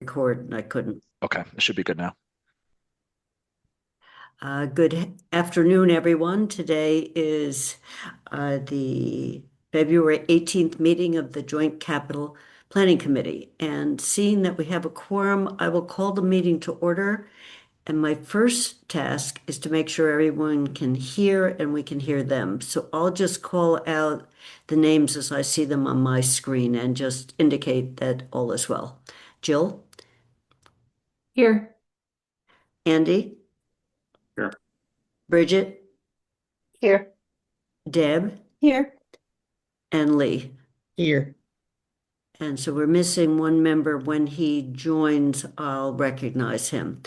record and I couldn't. Okay, it should be good now. Good afternoon, everyone. Today is the February 18th meeting of the Joint Capital Planning Committee. And seeing that we have a quorum, I will call the meeting to order. And my first task is to make sure everyone can hear and we can hear them. So I'll just call out the names as I see them on my screen and just indicate that all is well. Jill, Here. Andy, Here. Bridget, Here. Deb, Here. and Lee. Here. And so we're missing one member. When he joins, I'll recognize him.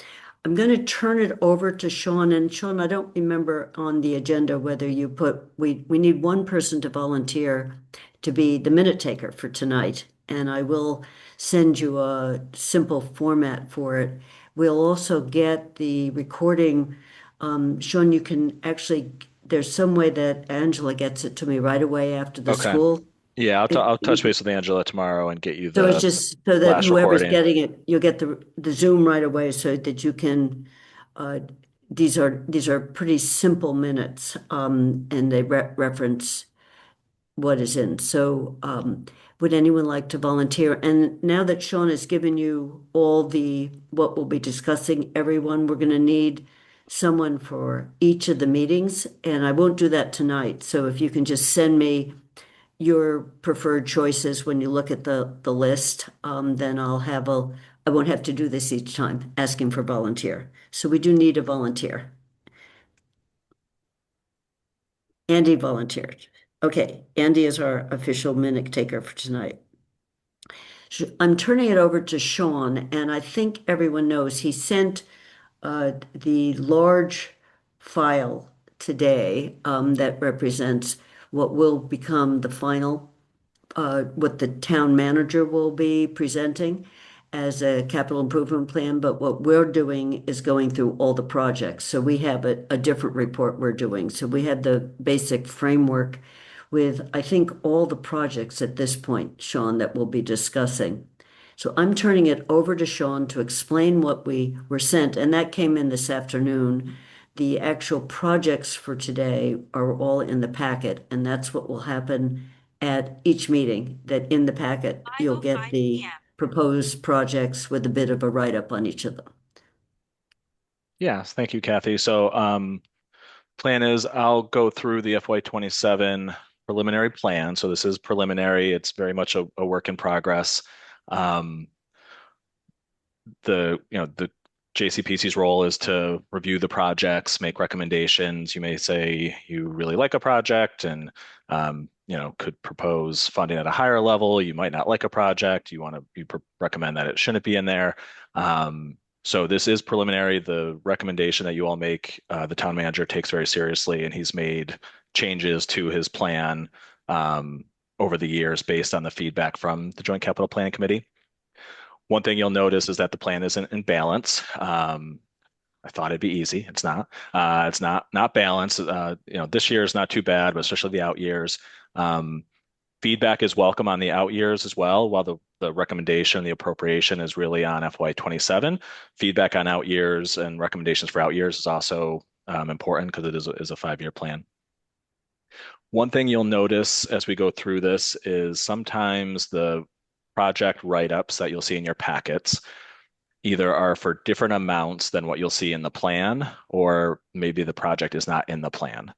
I'm going to turn it over to Sean. And Sean, I don't remember on the agenda whether you put, we need one person to volunteer to be the minute taker for tonight. And I will send you a simple format for it. We'll also get the recording. Sean, you can actually, there's some way that Angela gets it to me right away after the Okay. school. Yeah, I'll touch It- base with Angela tomorrow and get you So it's the just so that last whoever's recording. getting it, you'll get the Zoom right away so that you can, uh, these are pretty simple minutes, and they reference what is in. So, would anyone like to volunteer? And now that Sean has given you all what we'll be discussing, everyone, we're going to need someone for each of the meetings, and I won't do that tonight. So if you can just send me your preferred choices when you look at the list, then I won't have to do this each time, asking for volunteer. So we do need a volunteer. Andy volunteered. Okay, Andy is our official minute taker for tonight. I'm turning it over to Sean, and I think everyone knows he sent the large file today that represents what will become the final what the town manager will be presenting as a capital improvement plan, but what we're doing is going through all the projects. So we have a different report we're doing. So we had the basic framework with, I think, all the projects at this point, Sean, that we'll be discussing. So I'm turning it over to Sean to explain what we were sent, and that came in this afternoon. The actual projects for today are all in the packet, and that's what will happen at each meeting, that in the packet, you'll get the proposed projects with a bit of a write-up on each of them. Yes, thank you, Kathy. So, plan is I'll go through the FY27 preliminary plan. So this is preliminary. It's very much a work in progress. Um, the JCPC's role is to review the projects, make recommendations. You may say you really like a project and could propose funding at a higher level. You might not like a project. You recommend that it shouldn't be in there. So this is preliminary. The recommendation that you all make, the town manager takes very seriously, and he's made changes to his plan over the years based on the feedback from the Joint Capital Planning Committee. One thing you'll notice is that the plan isn't in balance. I thought it'd be easy. It's not. It's not balanced. This year is not too bad, but especially the out years. Um, Feedback is welcome on the out years as well, while the recommendation, the appropriation is really on FY27. Feedback on out years and recommendations for out years is also important because it is a 5-year plan. One thing you'll notice as we go through this is sometimes the project write-ups that you'll see in your packets either are for different amounts than what you'll see in the plan, or maybe the project is not in the plan.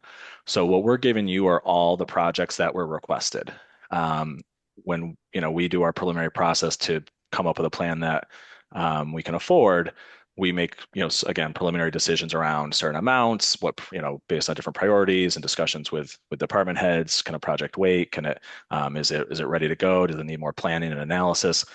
So what we're giving you are all the projects that were requested. When we do our preliminary process to come up with a plan that we can afford, we make again preliminary decisions around certain amounts, what based on different priorities and discussions with department heads. Can a project wait? Can it is it ready to go? Does it need more planning and analysis?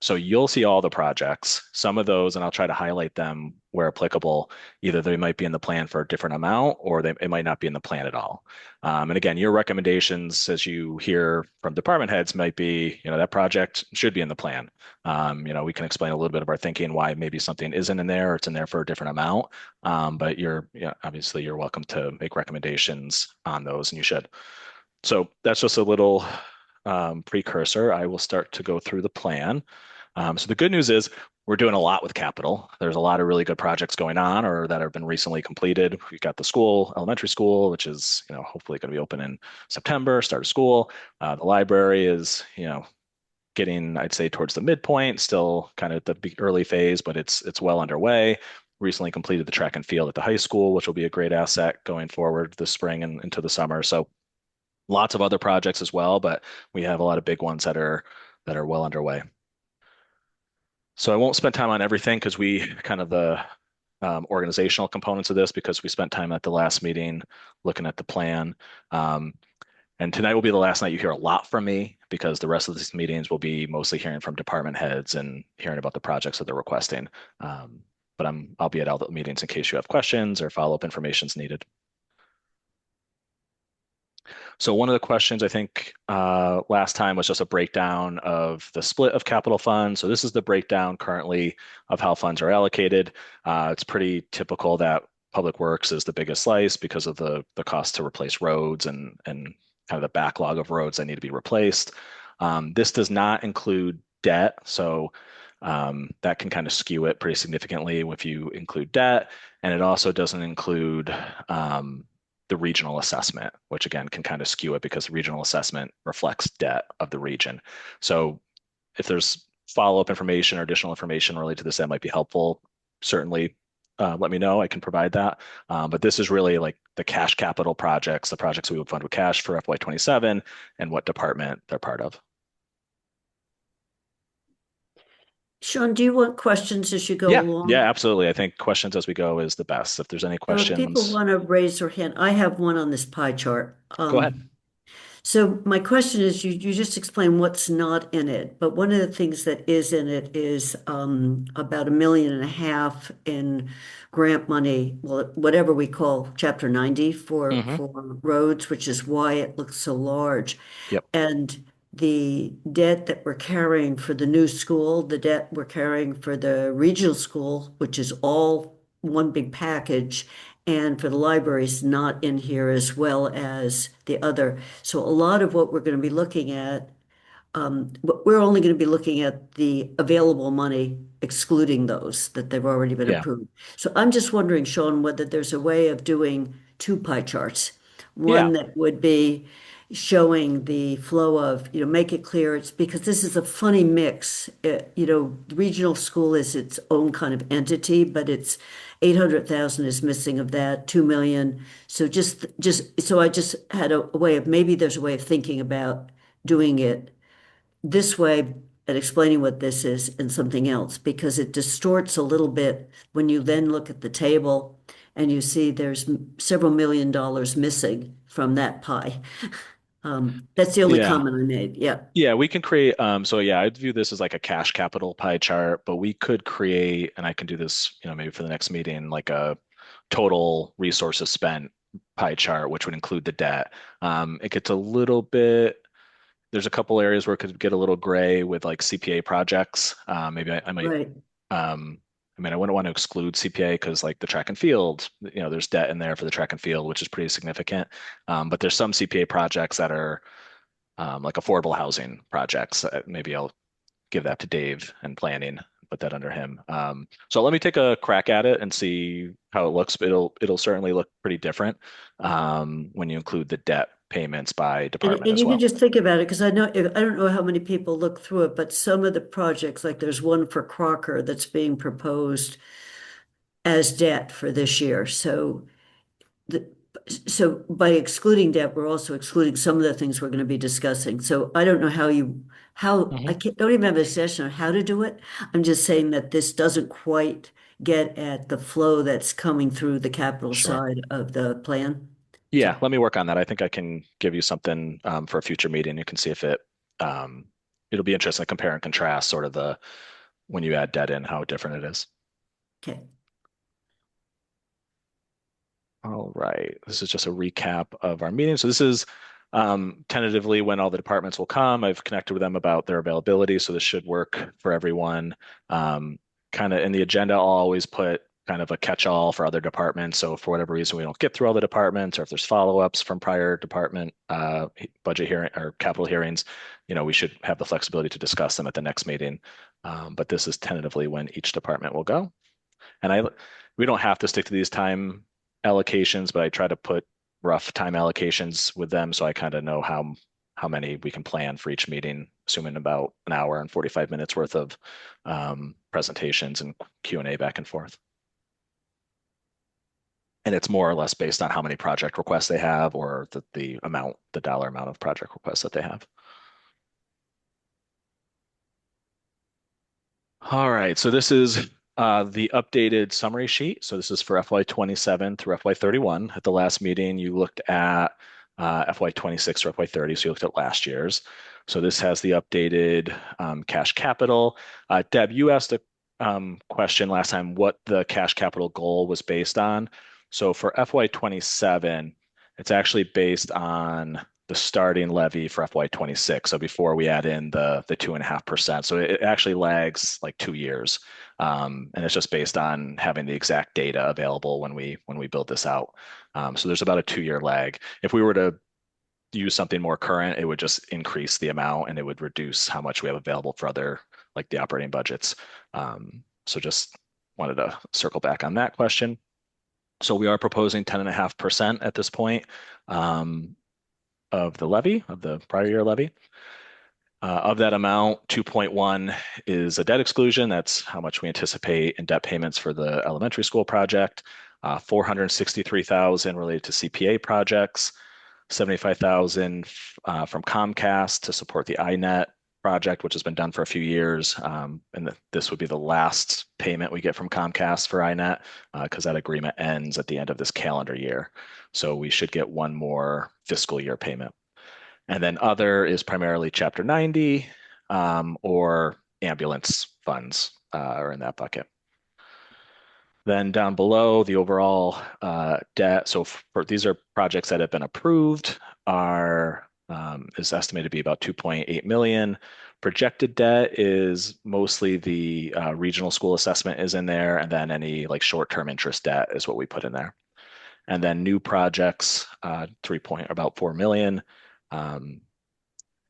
So you'll see all the projects, some of those, and I'll try to highlight them where applicable. Either they might be in the plan for a different amount, or it might not be in the plan at all. And again, your recommendations, as you hear from department heads, might be, that project should be in the plan. We can explain a little bit of our thinking why maybe something isn't in there, or it's in there for a different amount. But obviously you're welcome to make recommendations on those, and you should. So that's just a little precursor. I will start to go through the plan. So the good news is we're doing a lot with capital. There's a lot of really good projects going on or that have been recently completed. We've got the school, elementary school, which is, hopefully going to be open in September, start of school. The library is, getting, I'd say, towards the midpoint, still kind of at the early phase, but it's well underway. Recently completed the track and field at the high school, which will be a great asset going forward this spring and into the summer. So lots of other projects as well, but we have a lot of big ones that are well underway. So I won't spend time on everything because we kind of the organizational components of this because we spent time at the last meeting looking at the plan. And tonight will be the last night you hear a lot from me because the rest of these meetings will be mostly hearing from department heads and hearing about the projects that they're requesting. But I'll be at all the meetings in case you have questions or follow-up information is needed. So one of the questions I think last time was just a breakdown of the split of capital funds. So this is the breakdown currently of how funds are allocated. It's pretty typical that Public Works is the biggest slice because of the cost to replace roads and kind of the backlog of roads that need to be replaced. This does not include debt, so that can kind of skew it pretty significantly if you include debt, and it also doesn't include the regional assessment, which again can kind of skew it because the regional assessment reflects debt of the region. So if there's follow-up information or additional information related to this that might be helpful, certainly let me know. I can provide that. But this is really like the cash capital projects, the projects we would fund with cash for FY27 and what department they're part of. Sean, do you want questions as you go Yeah, along? yeah, absolutely. I think questions as we go is the best. If there's any So if people questions, want to raise their hand, I have one on this pie chart. go ahead. So my question is, you just explained what's not in it, but one of the things that is in it is about $1.5 million in grant money, well, whatever we call Chapter 90 Hmm. for roads, which is why it looks so large. Yep. And the debt that we're carrying for the new school, the debt we're carrying for the regional school, which is all one big package, and for the libraries not in here as well as the other. So a lot of what we're going to be looking at, we're only going to be looking at the available money, excluding those that they've already been Yeah. approved. So I'm just wondering, Sean, whether there's a way of doing two pie charts. Yeah. One that would be showing the flow of, make it clear it's because this is a funny mix. The regional school is its own kind of entity, but it's 800,000 is missing of that, 2 million. So so I just had a way of, maybe there's a way of thinking about doing it this way and explaining what this is and something else, because it distorts a little bit when you then look at the table and you see there's several $1 million missing from that pie. That's the only Yeah. comment I made. Yeah. Yeah, we can create, so yeah, I'd view this as like a cash capital pie chart, but we could create, and I can do this, maybe for the next meeting, like a total resources spent pie chart, which would include the debt. It gets a little bit, there's a couple areas where it could get a little gray with like CPA projects. Maybe I might, Right. I wouldn't want to exclude CPA because like the track and field, there's debt in there for the track and field, which is pretty significant. But there's some CPA projects that are like affordable housing projects. Maybe I'll give that to Dave and planning, put that under him. So let me take a crack at it and see how it looks. It'll certainly look pretty different when you include the debt payments by department And as you can well. just think about it, because I don't know how many people look through it, but some of the projects, like there's one for Crocker that's being proposed as debt for this year. The, so by excluding debt, we're also excluding some of the things we're going to be discussing. So I don't know Mhm. I don't even have a session on how to do it. I'm just saying that this doesn't quite get at the flow that's coming through the capital Sure. side of the plan. Yeah, So, let me work on that. I think I can give you something for a future meeting. You can see if um, it'll be interesting to compare and contrast sort of when you add debt in, how different it is. okay. All right. This is just a recap of our meeting. So this is tentatively when all the departments will come. I've connected with them about their availability, so this should work for everyone. Kind of in the agenda, I'll always put kind of a catch-all for other departments. So for whatever reason we don't get through all the departments, or if there's follow-ups from prior department budget hearing or capital hearings, we should have the flexibility to discuss them at the next meeting. But this is tentatively when each department will go. And we don't have to stick to these time allocations, but I try to put rough time allocations with them so I kind of know how many we can plan for each meeting, assuming about an hour and 45 minutes worth of presentations and Q&A back and forth. And it's more or less based on how many project requests they have, or the dollar amount of project requests that they have. All right, so this is the updated summary sheet. So this is for FY27 through FY31. At the last meeting, you looked at FY26 or FY30, so you looked at last year's. So this has the updated cash capital. Deb, you asked a question last time what the cash capital goal was based on. So for FY27, it's actually based on the starting levy for FY26. So before we add in the 2.5%. So it actually lags like 2 years. And it's just based on having the exact data available when we build this out. So there's about a 2-year lag. If we were to use something more current, it would just increase the amount and it would reduce how much we have available for other, like the operating budgets. So just wanted to circle back on that question. So we are proposing 10.5% at this point of the levy, of the prior year levy. Of that amount, 2.1 is a debt exclusion. That's how much we anticipate in debt payments for the elementary school project. 463,000 related to CPA projects, 75,000 from Comcast to support the iNet project, which has been done for a few years. And this would be the last payment we get from Comcast for iNet because that agreement ends at the end of this calendar year. So we should get one more fiscal year payment. And then other is primarily Chapter 90 or ambulance funds are in that bucket. Then down below, the overall debt. So these are projects that have been approved is estimated to be about 2.8 million. Projected debt is mostly the regional school assessment is in there, and then any like short-term interest debt is what we put in there. And then new projects, about 4 million.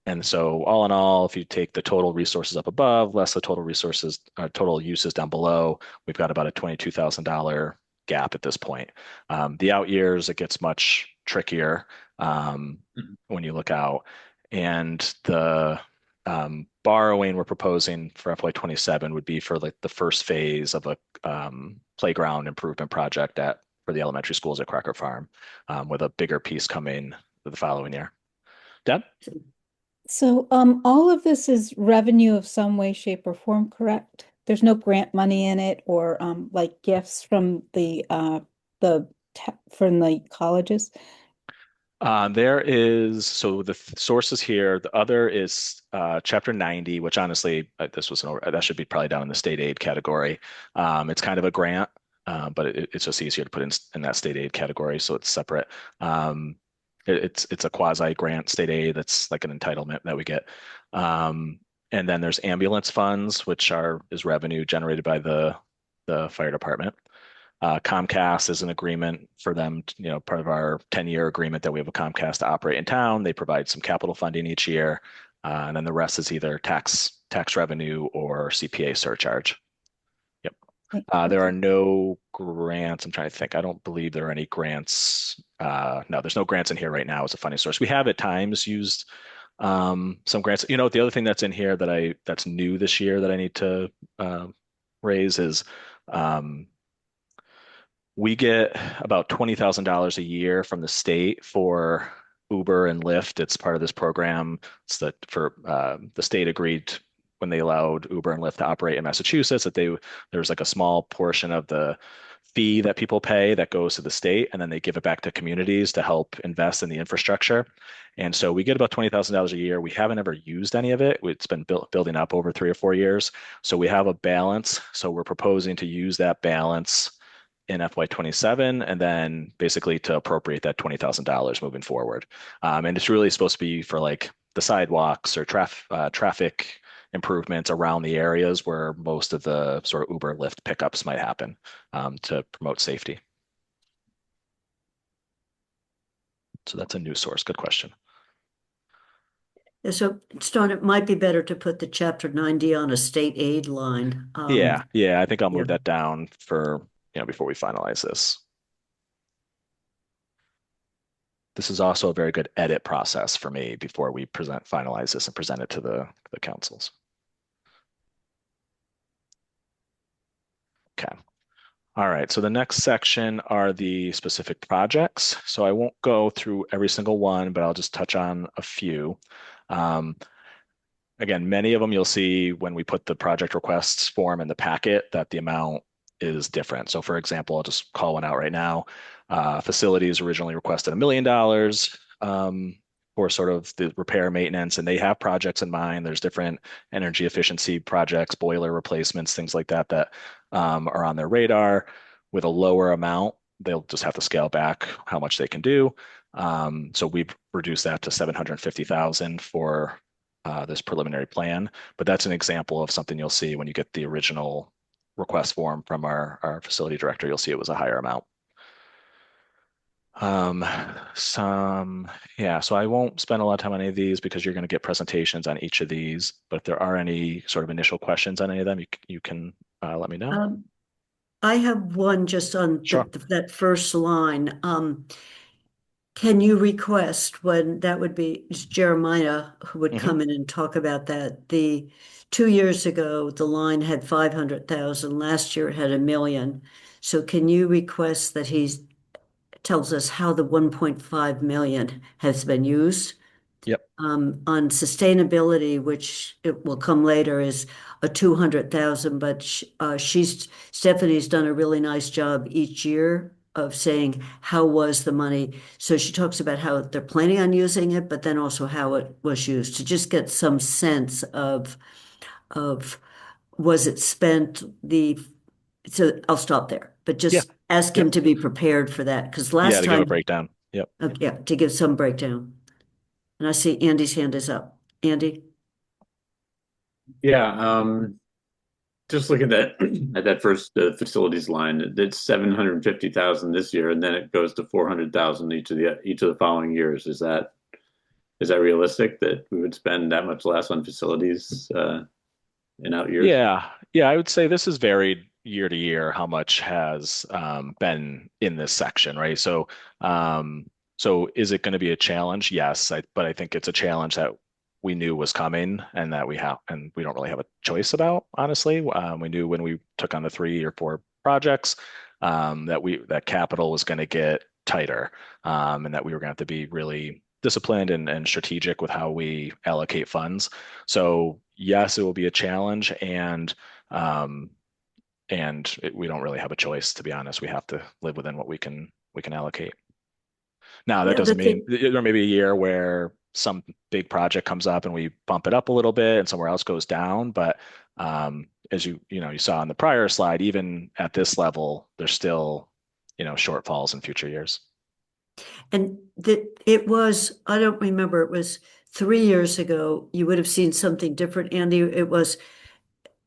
And so all in all, if you take the total resources up above, less the total resources, total uses down below, we've got about a $22,000 gap at this point. The out years, it gets much trickier when you look out. And the borrowing we're proposing for FY27 would be for like the first phase of a playground improvement project for the elementary schools at Cracker Farm, with a bigger piece coming the following year. Deb? So all of this is revenue of some way, shape, or form, correct? There's no grant money in it or like gifts from the colleges. There is, so the sources here, the other is Chapter 90, which honestly, that should be probably down in the state aid category. It's kind of a grant, but it's just easier to put in that state aid category, so it's separate. It's a quasi grant state aid that's like an entitlement that we get. And then there's ambulance funds, which is revenue generated by the fire department. Comcast is an agreement for them, part of our 10-year agreement that we have with Comcast to operate in town. They provide some capital funding each year. And then the rest is either tax revenue or CPA surcharge. Yep. There are no grants. I'm trying to think. I don't believe there are any grants. No, there's no grants in here right now as a funding source. We have at times used some grants. The other thing that's in here that's new this year that I need to raise is we get about $20,000 a year from the state for Uber and Lyft. It's part of this program. It's the state agreed when they allowed Uber and Lyft to operate in Massachusetts that there's like a small portion of the fee that people pay that goes to the state, and then they give it back to communities to help invest in the infrastructure. And so we get about $20,000 a year. We haven't ever used any of it. It's been building up over 3 or 4 years. So we have a balance. So we're proposing to use that balance in FY27 and then basically to appropriate that $20,000 moving forward. And it's really supposed to be for like the sidewalks or traffic improvements around the areas where most of the sort of Uber Lyft pickups might happen, to promote safety. So that's a new source. Good question. Yeah, so Stone, it might be better to put the chapter 90 on a state aid line. Yeah, I think I'll move yeah. that down for, before we finalize this. This is also a very good edit process for me before we finalize this and present it to the councils. Okay. All right, so the next section are the specific projects. So I won't go through every single one, but I'll just touch on a few. Again, many of them you'll see when we put the project requests form in the packet that the amount is different. So for example, I'll just call one out right now. Facilities originally requested $1 million for sort of the repair maintenance, and they have projects in mind. There's different energy efficiency projects, boiler replacements, things like that are on their radar. With a lower amount, they'll just have to scale back how much they can do. So we've reduced that to 750,000 for this preliminary plan, but that's an example of something you'll see when you get the original request form from our facility director. You'll see it was a higher amount. So I won't spend a lot of time on any of these because you're going to get presentations on each of these, but if there are any sort of initial questions on any of them, you can let me know. I have one just on Sure. that first line. Can you request when that would be Jeremiah who would come in and talk about that? 2 years ago, the line had 500,000. Last year it had 1 million. So can you request that he tells us how the 1.5 million has been used? Yep. On sustainability, which it will come later, is a 200,000, but Stephanie's done a really nice job each year of saying how was the money. So she talks about how they're planning on using it, but then also how it was used to just get some sense of was it spent so I'll stop there, but just ask him to be prepared for that because last to time, give a breakdown. Yep. yeah, to give some breakdown. And I see Andy's hand is up. Andy? Yeah, just looking at that first facilities line, it's 750,000 this year, and then it goes to 400,000 each of the following years. Is that realistic that we would spend that much less on facilities in out years? Yeah, I would say this is varied year to year how much has been in this section, right? So is it going to be a challenge? Yes, but I think it's a challenge that we knew was coming and that we don't really have a choice about, honestly. We knew when we took on the 3 or 4 projects that capital was going to get tighter, and that we were going to have to be really disciplined and strategic with how we allocate funds. So yes, it will be a challenge, and we don't really have a choice, to be honest. We have to live within what we can allocate. Now, that doesn't mean there may be a year where some big project comes up and we bump it up a little bit and somewhere else goes down. But as you saw on the prior slide, even at this level, there's still, shortfalls in future years. And I don't remember, it was 3 years ago, you would have seen something different, Andy. It was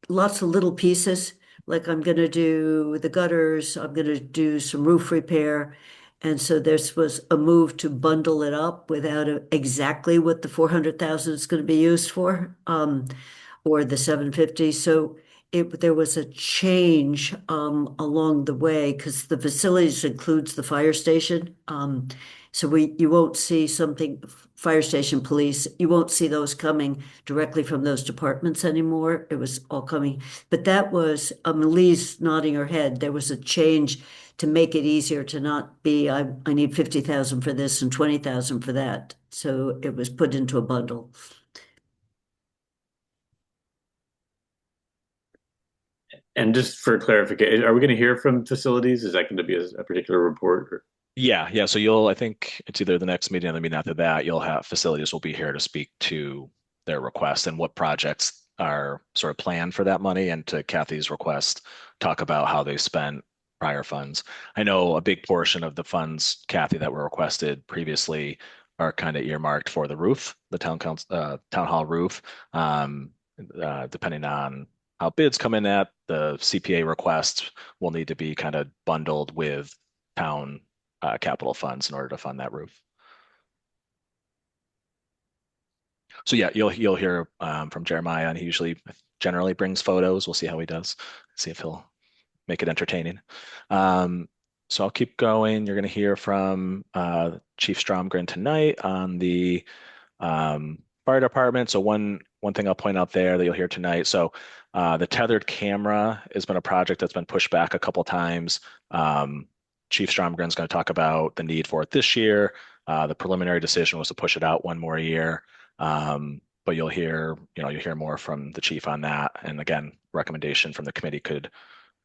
lots of little pieces, like I'm going to do the gutters, I'm going to do some roof repair. And so this was a move to bundle it up without exactly what the 400,000 is going to be used for, or the 750. So there was a change along the way because the facilities includes the fire station. So you won't see fire station, police, you won't see those coming directly from those departments anymore. It was all coming, but that was, Lee's nodding her head. There was a change to make it easier to not be, I need 50,000 for this and 20,000 for that. So it was put into a bundle. And just for clarification, are we going to hear from facilities? Is that going to be a particular report? Yeah. So I think it's either the next meeting or the meeting after that, you'll have facilities will be here to speak to their request and what projects are sort of planned for that money, and to Kathy's request, talk about how they spent prior funds. I know a big portion of the funds, Kathy, that were requested previously are kind of earmarked for the roof, the town hall roof. depending on how bids come in at, the CPA request will need to be kind of bundled with town capital funds in order to fund that roof. So yeah, you'll hear from Jeremiah, and he usually generally brings photos. We'll see how he does. See if he'll make it entertaining. So I'll keep going. You're going to hear from Chief Stromgren tonight on the fire department. So one thing I'll point out there that you'll hear tonight. So the tethered camera has been a project that's been pushed back a couple times. Chief Stromgren's going to talk about the need for it this year. The preliminary decision was to push it out one more year. But you'll hear more from the chief on that. And again, recommendation from the committee could,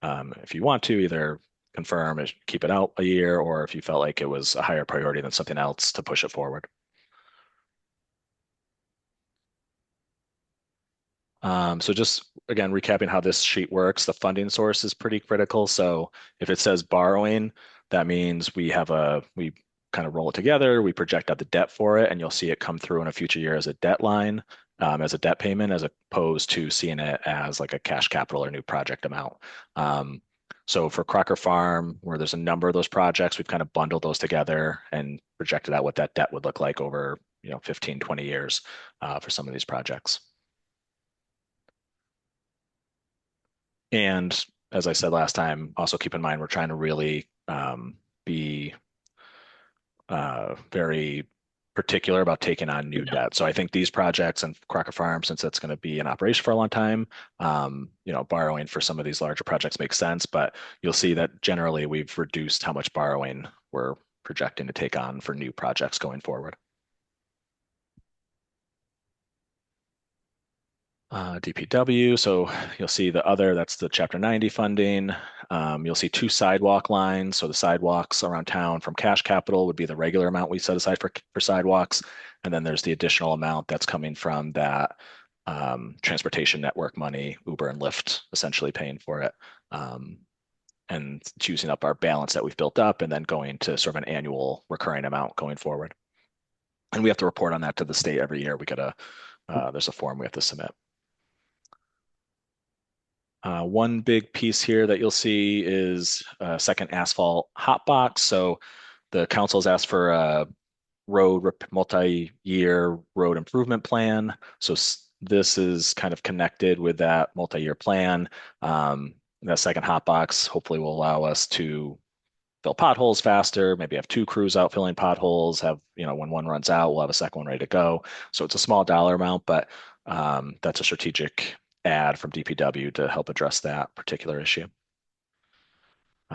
if you want to, either confirm it, keep it out a year, or if you felt like it was a higher priority than something else, to push it forward. So just again, recapping how this sheet works, the funding source is pretty critical. So if it says borrowing, that means we kind of roll it together, we project out the debt for it, and you'll see it come through in a future year as a debt line, as a debt payment, as opposed to seeing it as like a cash capital or new project amount. So for Crocker Farm, where there's a number of those projects, we've kind of bundled those together and projected out what that debt would look like over 15, 20 years for some of these projects. And as I said last time, also keep in mind, we're trying to really be very particular about taking on new debt. So I think these projects and Crocker Farm, since that's going to be in operation for a long time, borrowing for some of these larger projects makes sense, but you'll see that generally we've reduced how much borrowing we're projecting to take on for new projects going forward. DPW, so you'll see the other, that's the Chapter 90 funding. You'll see 2 sidewalk lines. So the sidewalks around town from cash capital would be the regular amount we set aside for sidewalks. And then there's the additional amount that's coming from that transportation network money, Uber and Lyft essentially paying for it. And choosing up our balance that we've built up and then going to sort of an annual recurring amount going forward. And we have to report on that to the state every year. There's a form we have to submit. One big piece here that you'll see is a second asphalt hot box. So the council's asked for a multi-year road improvement plan. So this is kind of connected with that multi-year plan. That second hot box hopefully will allow us to fill potholes faster, maybe have 2 crews out filling potholes, when one runs out, we'll have a second one ready to go. So it's a small dollar amount, but that's a strategic add from DPW to help address that particular issue.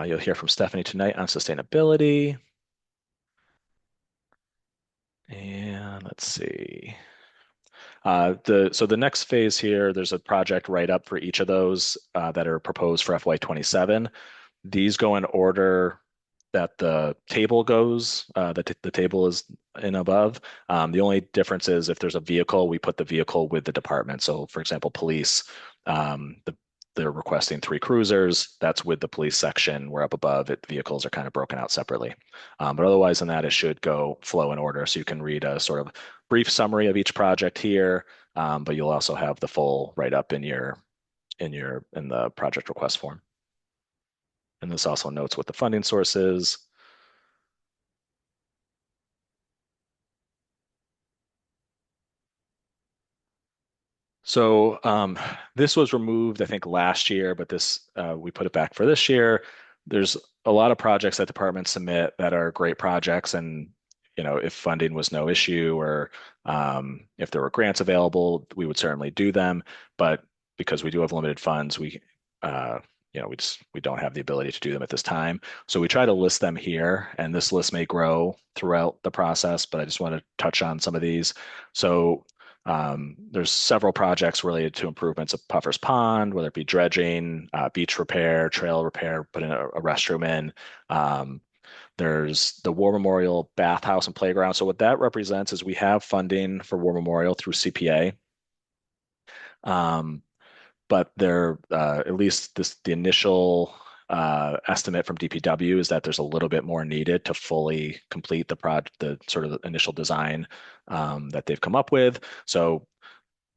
You'll hear from Stephanie tonight on sustainability. And let's see. So the next phase here, there's a project write-up for each of those that are proposed for FY27. These go in order that the table goes, the table is in above. The only difference is if there's a vehicle, we put the vehicle with the department. So for example, police, they're requesting 3 cruisers. That's with the police section. We're up above it. Vehicles are kind of broken out separately. But otherwise than that, it should flow in order. So you can read a sort of brief summary of each project here, but you'll also have the full write-up in the project request form. And this also notes what the funding source is. So this was removed, I think, last year, but we put it back for this year. There's a lot of projects that departments submit that are great projects, and if funding was no issue or if there were grants available, we would certainly do them. But because we do have limited funds, we don't have the ability to do them at this time. So we try to list them here, and this list may grow throughout the process, but I just want to touch on some of these. So there's several projects related to improvements of Puffer's Pond, whether it be dredging, beach repair, trail repair, putting a restroom in. There's the War Memorial bathhouse and playground. So what that represents is we have funding for War Memorial through CPA. But at least the initial estimate from DPW is that there's a little bit more needed to fully complete the sort of initial design that they've come up with. So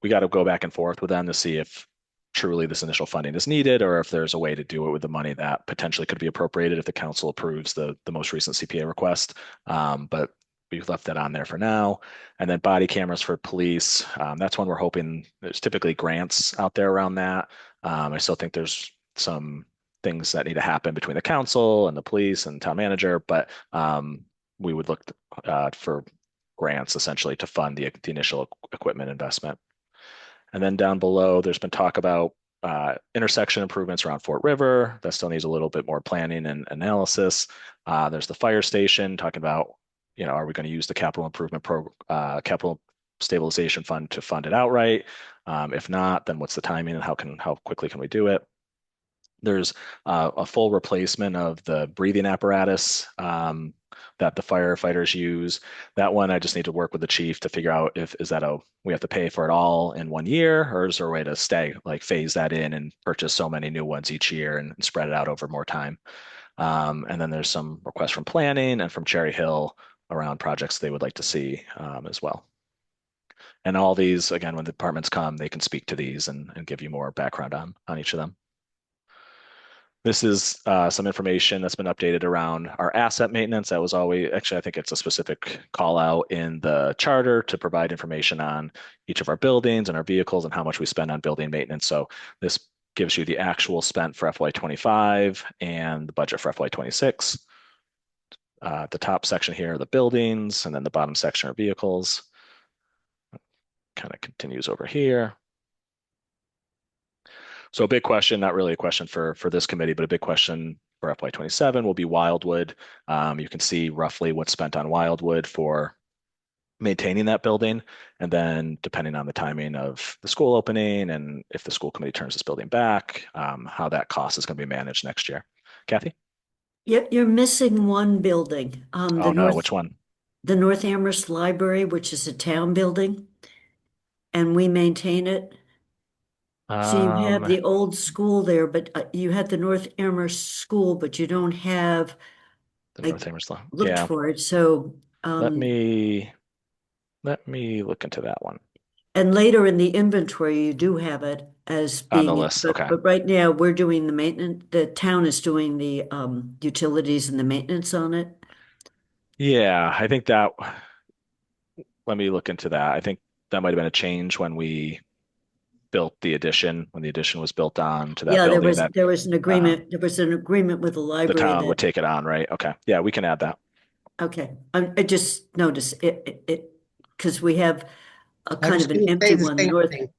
we got to go back and forth with them to see if truly this initial funding is needed, or if there's a way to do it with the money that potentially could be appropriated if the council approves the most recent CPA request. But we've left that on there for now. And then body cameras for police. That's one we're hoping. There's typically grants out there around that. I still think there's some things that need to happen between the council and the police and town manager, but we would look for grants essentially to fund the initial equipment investment. And then down below, there's been talk about intersection improvements around Fort River. That still needs a little bit more planning and analysis. There's the fire station talking about, are we going to use the capital stabilization fund to fund it outright? If not, then what's the timing and how quickly can we do it? There's a full replacement of the breathing apparatus that the firefighters use. That one, I just need to work with the chief to figure out if we have to pay for it all in 1 year, or is there a way to phase that in and purchase so many new ones each year and spread it out over more time. And then there's some requests from planning and from Cherry Hill around projects they would like to see as well. And all these, again, when the departments come, they can speak to these and give you more background on each of them. This is some information that's been updated around our asset maintenance. That was always, actually, I think it's a specific call out in the charter to provide information on each of our buildings and our vehicles and how much we spend on building maintenance. So this gives you the actual spent for FY25 and the budget for FY26. The top section here are the buildings, and then the bottom section are vehicles. Kind of continues over here. So a big question, not really a question for this committee, but a big question for FY27 will be Wildwood. You can see roughly what's spent on Wildwood for maintaining that building. And then depending on the timing of the school opening and if the school committee turns this building back, how that cost is going to be managed next year. Kathy? Yep, you're missing one building. Oh no, which one? The North Amherst Library, which is a town building, and we maintain it. So you have the old school there, but you had the North Amherst School, but you don't have, the North Amherst looked for it. So let me look into that one. And later in the inventory, you do have it as On the being, list, okay. but right now we're doing the maintenance. The town is doing the utilities and the maintenance on it. Yeah, I think that. Let me look into that. I think that might have been a change when we built the addition, when the addition was built on to that Yeah, building. there was an agreement. There was an agreement with the The library town that, would take it on, right? Okay. Yeah, we can add that. okay. I just noticed it because we have a I kind was of an gonna empty say the one. same thing.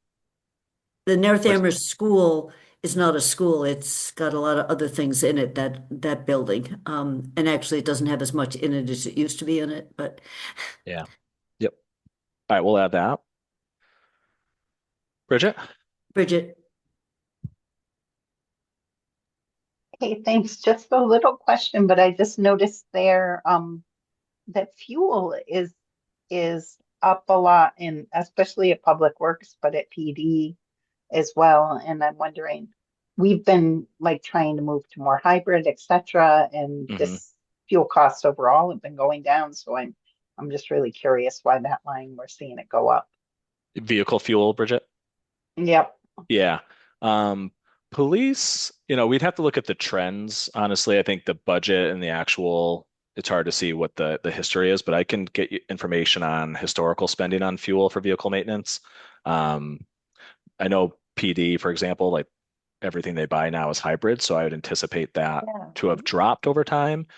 The North Amherst School is not a school. It's got a lot of other things in it, that building. And actually it doesn't have as much in it as it used to be in it, but Yeah. Yep. All right, we'll add that. Bridget? Bridget, Hey, thanks. Just a little question, but I just noticed there that fuel is up a lot in especially at Public Works, but at PD as well. And I'm wondering, we've been like trying to move to more hybrid, et cetera, and this fuel costs overall have been going down. So I'm just really curious why that line we're seeing it go up. Vehicle fuel, Bridget? Yep. Yeah. Police, we'd have to look at the trends. Honestly, I think the budget and the actual, it's hard to see what the history is, but I can get you information on historical spending on fuel for vehicle maintenance. I know PD, for example, like everything they buy now is hybrid, so I would anticipate that to have dropped over time.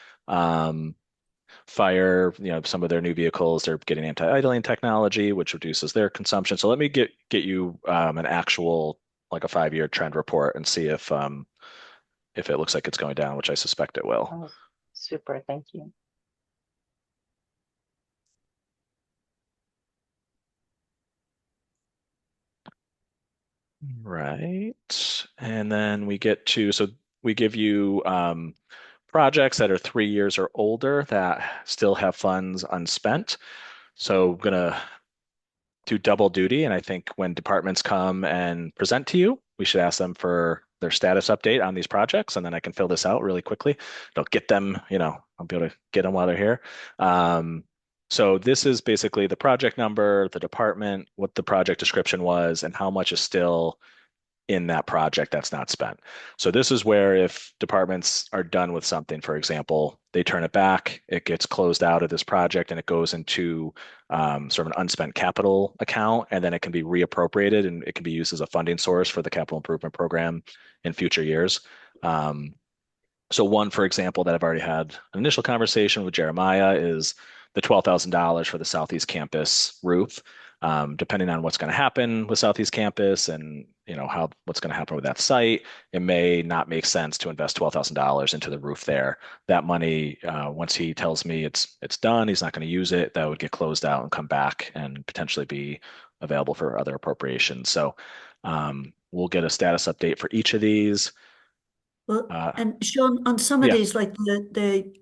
Fire, some of their new vehicles, they're getting anti-idling technology, which reduces their consumption. So let me get you an actual, like a 5-year trend report and see if it looks like it's going down, which I suspect it will. Oh, super. Thank you. Right. And then we give you projects that are 3 years or older that still have funds unspent. So I'm gonna do double duty. And I think when departments come and present to you, we should ask them for their status update on these projects. And then I can fill this out really quickly. It'll get them, I'll be able to get them while they're here. So this is basically the project number, the department, what the project description was, and how much is still in that project that's not spent. So this is where if departments are done with something, for example, they turn it back, it gets closed out of this project and it goes into sort of an unspent capital account, and then it can be reappropriated and it can be used as a funding source for the capital improvement program in future years. So one, for example, that I've already had an initial conversation with Jeremiah is the $12,000 for the Southeast Campus roof. Depending on what's going to happen with Southeast Campus and how what's going to happen with that site, it may not make sense to invest $12,000 into the roof there. That money, once he tells me it's done, he's not going to use it, that would get closed out and come back and potentially be available for other appropriations. So we'll get a status update for each of these. Well, Uh, and Sean, on some of yeah. these, like the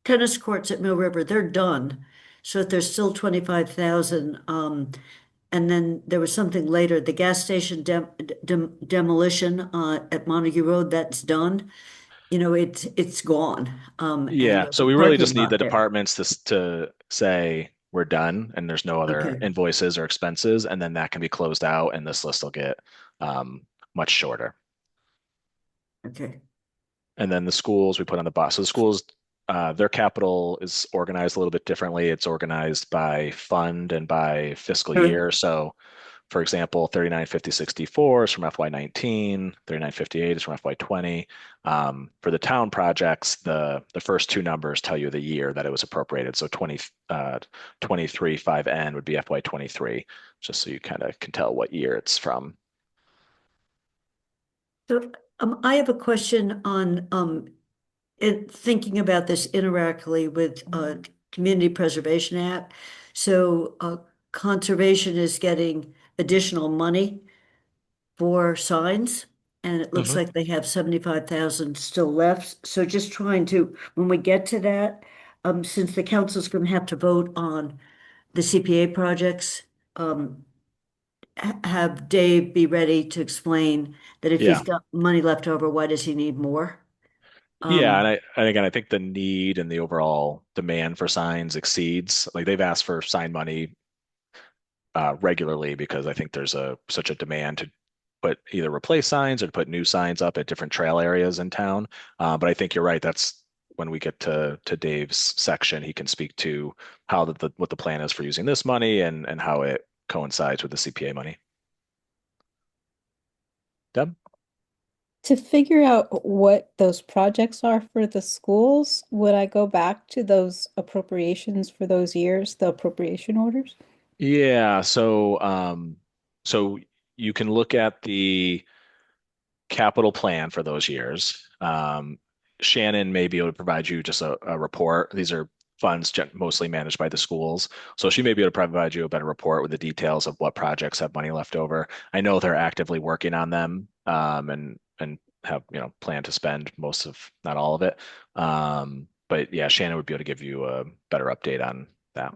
tennis courts at Mill River, they're done. So if there's still 25,000, and then there was something later, the gas station demolition at Montague Road, that's done. It's gone. And Yeah, there's so a we really parking just need the lot there. departments to say we're done and there's no other Okay, invoices or expenses, and then that can be closed out and this list will get much shorter. okay. And then the schools we put on the bottom. So the schools, their capital is organized a little bit differently. It's organized by fund and by fiscal Sure. year. So for example, 395064 is from FY19, 3958 is from FY20. For the town projects, the first two numbers tell you the year that it was appropriated. So 23 5N would be FY23, just so you kind of can tell what year it's from. So I have a question on thinking about this interactively with Community Preservation Act. So conservation is getting additional money for signs, and it looks Mhm. like they have 75,000 still left. So just trying to, when we get to that, since the council's going to have to vote on the CPA projects, have Dave be ready to explain that if he's Yeah. got money left over, why does he need more? Yeah, and Um, again, I think the need and the overall demand for signs exceeds, like they've asked for sign money regularly because I think there's such a demand to put either replace signs or to put new signs up at different trail areas in town. But I think you're right. That's when we get to Dave's section, he can speak to how what the plan is for using this money and how it coincides with the CPA money. Deb? To figure out what those projects are for the schools, would I go back to those appropriations for those years, the appropriation orders? Yeah, so you can look at the capital plan for those years. Shannon may be able to provide you just a report. These are funds mostly managed by the schools. So she may be able to provide you a better report with the details of what projects have money left over. I know they're actively working on them and have plan to spend most of, not all of it. But yeah, Shannon would be able to give you a better update on that.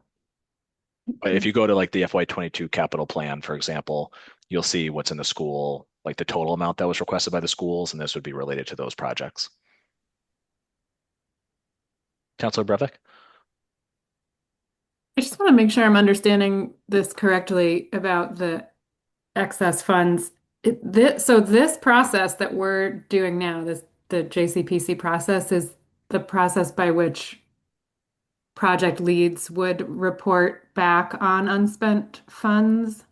But if Okay. you go to like the FY22 capital plan, for example, you'll see what's in the school, like the total amount that was requested by the schools, and this would be related to those projects. Councilor Brevik? I just want to make sure I'm understanding this correctly about the excess funds. So this process that we're doing now, the JCPC process, is the process by which project leads would report back on unspent funds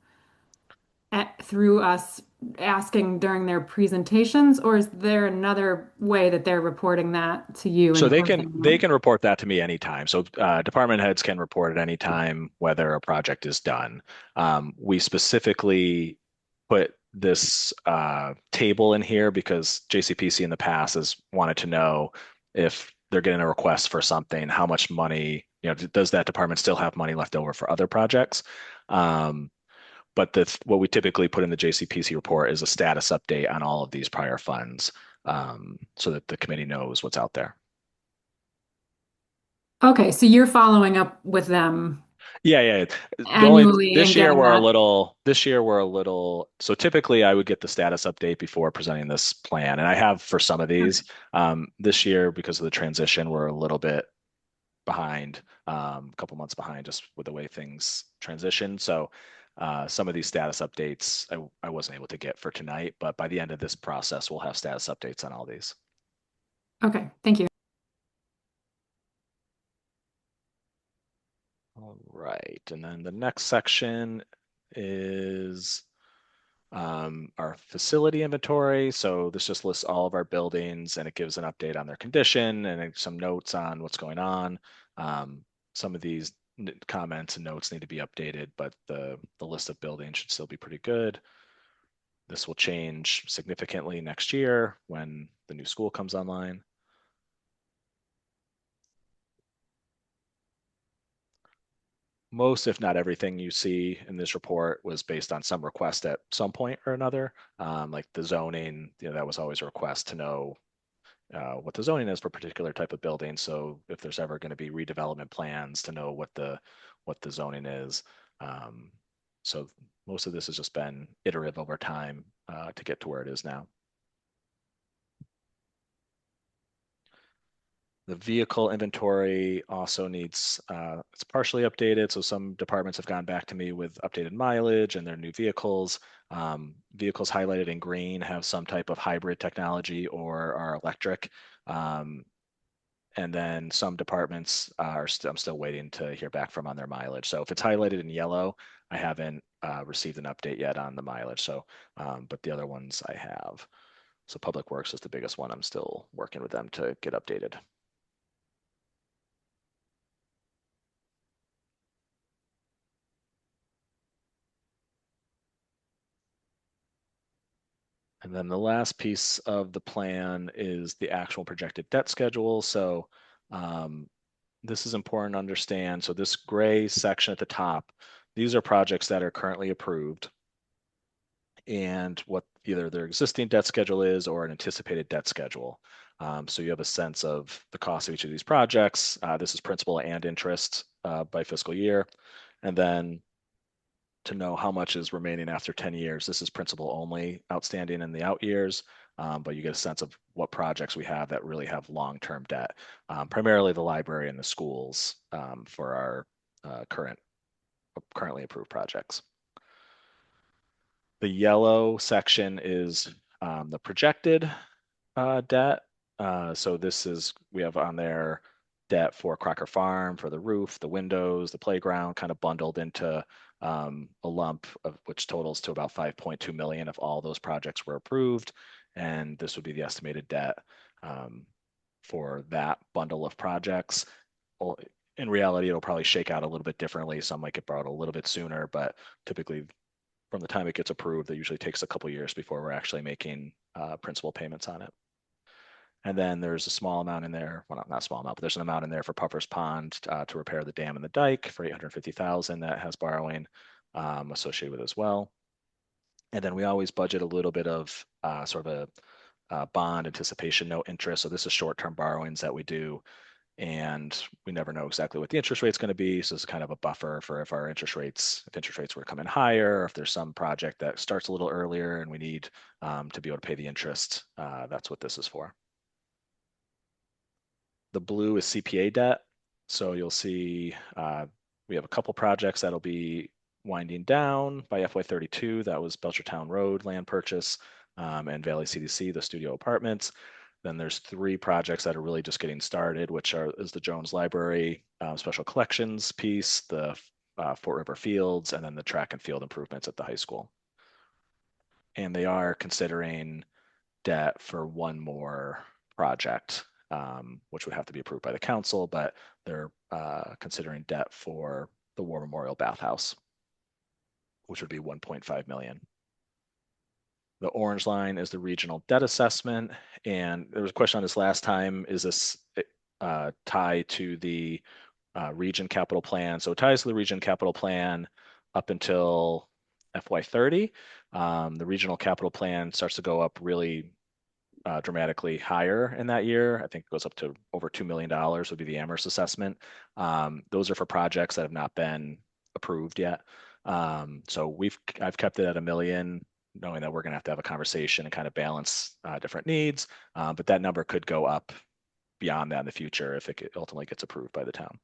through us asking during their presentations, or is there another way that they're reporting that to you So in they person? can report that to me anytime. So department heads can report at any time whether a project is done. We specifically put this table in here because JCPC in the past has wanted to know if they're getting a request for something, how much money, does that department still have money left over for other projects? But what we typically put in the JCPC report is a status update on all of these prior funds, so that the committee knows what's out there. Okay, so you're following up with them Yeah. The only annually and getting that. this year we're a little, so typically I would get the status update before presenting this plan, and I have for some of these. This year, because of the transition, we're a little bit behind, a couple months behind just with the way things transition. So some of these status updates I wasn't able to get for tonight, but by the end of this process, we'll have status updates on all these. Okay, thank you. All right, and then the next section is our facility inventory. So this just lists all of our buildings and it gives an update on their condition and some notes on what's going on. Some of these comments and notes need to be updated, but the list of buildings should still be pretty good. This will change significantly next year when the new school comes online. Most, if not everything you see in this report was based on some request at some point or another. Like the zoning, that was always a request to know what the zoning is for a particular type of building. So if there's ever going to be redevelopment plans, to know what the zoning is. So most of this has just been iterative over time to get to where it is now. The vehicle inventory also needs, it's partially updated. So some departments have gone back to me with updated mileage and their new vehicles. Vehicles highlighted in green have some type of hybrid technology or are electric. And then some departments I'm still waiting to hear back from on their mileage. So if it's highlighted in yellow, I haven't received an update yet on the mileage. So, but the other ones I have. So Public Works is the biggest one. I'm still working with them to get updated. And then the last piece of the plan is the actual projected debt schedule. So this is important to understand. So this gray section at the top, these are projects that are currently approved and what either their existing debt schedule is or an anticipated debt schedule. So you have a sense of the cost of each of these projects. This is principal and interest by fiscal year. And then to know how much is remaining after 10 years. This is principal only outstanding in the out years, but you get a sense of what projects we have that really have long-term debt, primarily the library and the schools for our currently approved projects. The yellow section is the projected debt. So this is, we have on there debt for Crocker Farm, for the roof, the windows, the playground, kind of bundled into a lump of which totals to about 5.2 million if all those projects were approved. And this would be the estimated debt for that bundle of projects. Well, in reality, it'll probably shake out a little bit differently. Some might get brought a little bit sooner, but typically from the time it gets approved, it usually takes a couple years before we're actually making principal payments on it. And then there's a small amount in there, well, not small amount, but there's an amount in there for Puffer's Pond to repair the dam and the dike for 850,000 that has borrowing associated with as well. And then we always budget a little bit of sort of a bond anticipation note interest. So this is short-term borrowings that we do, and we never know exactly what the interest rate's going to be. So it's kind of a buffer for if interest rates were to come in higher, or if there's some project that starts a little earlier and we need to be able to pay the interest. That's what this is for. The blue is CPA debt. So you'll see we have a couple projects that'll be winding down by FY32. That was Belchertown Road land purchase and Valley CDC, the studio apartments. Then there's 3 projects that are really just getting started, which is the Jones Library special collections piece, the Fort River Fields, and then the track and field improvements at the high school. And they are considering debt for one more project, which would have to be approved by the council, but they're considering debt for the War Memorial Bathhouse, which would be 1.5 million. The orange line is the regional debt assessment. And there was a question on this last time. Is this tied to the region capital plan? So it ties to the region capital plan up until FY30. The regional capital plan starts to go up really dramatically higher in that year. I think it goes up to over $2 million would be the Amherst assessment. Those are for projects that have not been approved yet. So I've kept it at $1 million, knowing that we're going to have a conversation and kind of balance different needs. But that number could go up beyond that in the future if it ultimately gets approved by the town.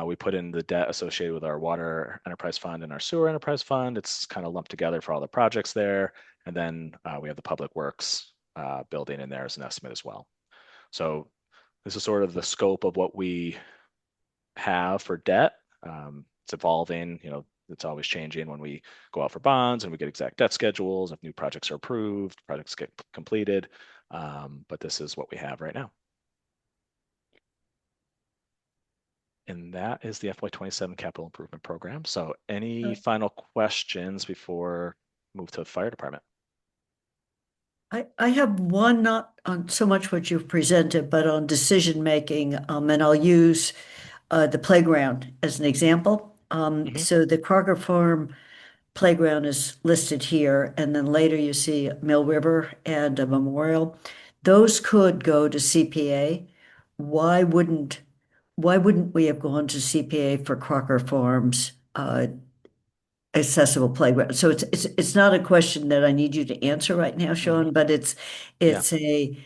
We put in the debt associated with our water enterprise fund and our sewer enterprise fund. It's kind of lumped together for all the projects there. And then we have the public works building in there as an estimate as well. So this is sort of the scope of what we have for debt. It's evolving, it's always changing when we go out for bonds and we get exact debt schedules. If new projects are approved, projects get completed. But this is what we have right now. And that is the FY27 capital improvement program. So any final questions before move to the fire department? I have one, not on so much what you've presented, but on decision making, and I'll use the playground as an example. So the Crocker Farm playground is listed here, and then later you see Mill River and a memorial. Those could go to CPA. Why wouldn't we have gone to CPA for Crocker Farms accessible playground? So it's not a question that I need you to answer right now, Sean, but it's a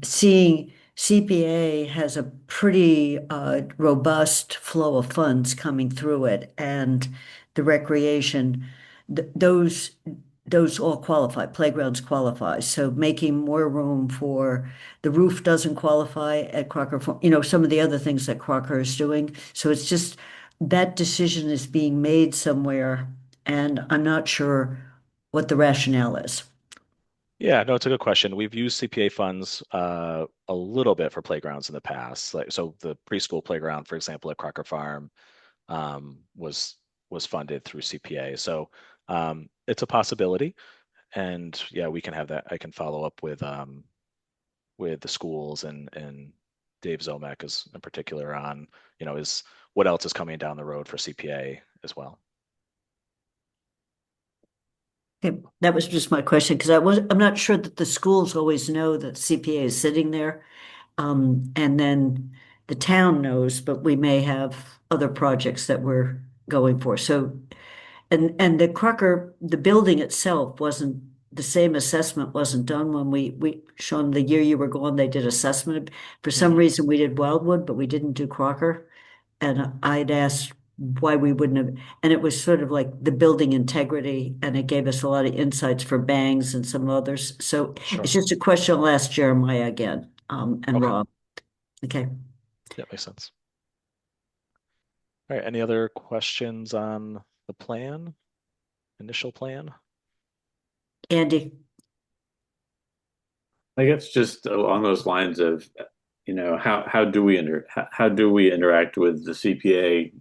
seeing CPA has a pretty robust flow of funds coming through it, and the recreation, those all qualify. Playgrounds qualify. So making more room for the roof doesn't qualify at Crocker Farm, some of the other things that Crocker is doing. So it's just that decision is being made somewhere, and I'm not sure what the rationale is. Yeah, no, it's a good question. We've used CPA funds a little bit for playgrounds in the past. So the preschool playground, for example, at Crocker Farm, was funded through CPA. So it's a possibility, and yeah, we can have that. I can follow up with the schools and Dave Zomek is in particular on is what else is coming down the road for CPA as well. Okay, that was just my question because I'm not sure that the schools always know that CPA is sitting there. And then the town knows, but we may have other projects that we're going for. So, and the Crocker, the building itself wasn't, the same assessment wasn't done when we Sean, the year you were gone, they did assessment. For some reason, we did Wildwood, but we didn't do Crocker. And I'd asked why we wouldn't have, and it was sort of like the building integrity, and it gave us a lot of insights for Bangs and some others. So Sure. it's just a question I'll ask Jeremiah again, and Okay. Rob. Okay. Yeah, makes sense. All right, any other questions on the plan, initial plan? Andy, I guess just along those lines of, how do we interact with the CPA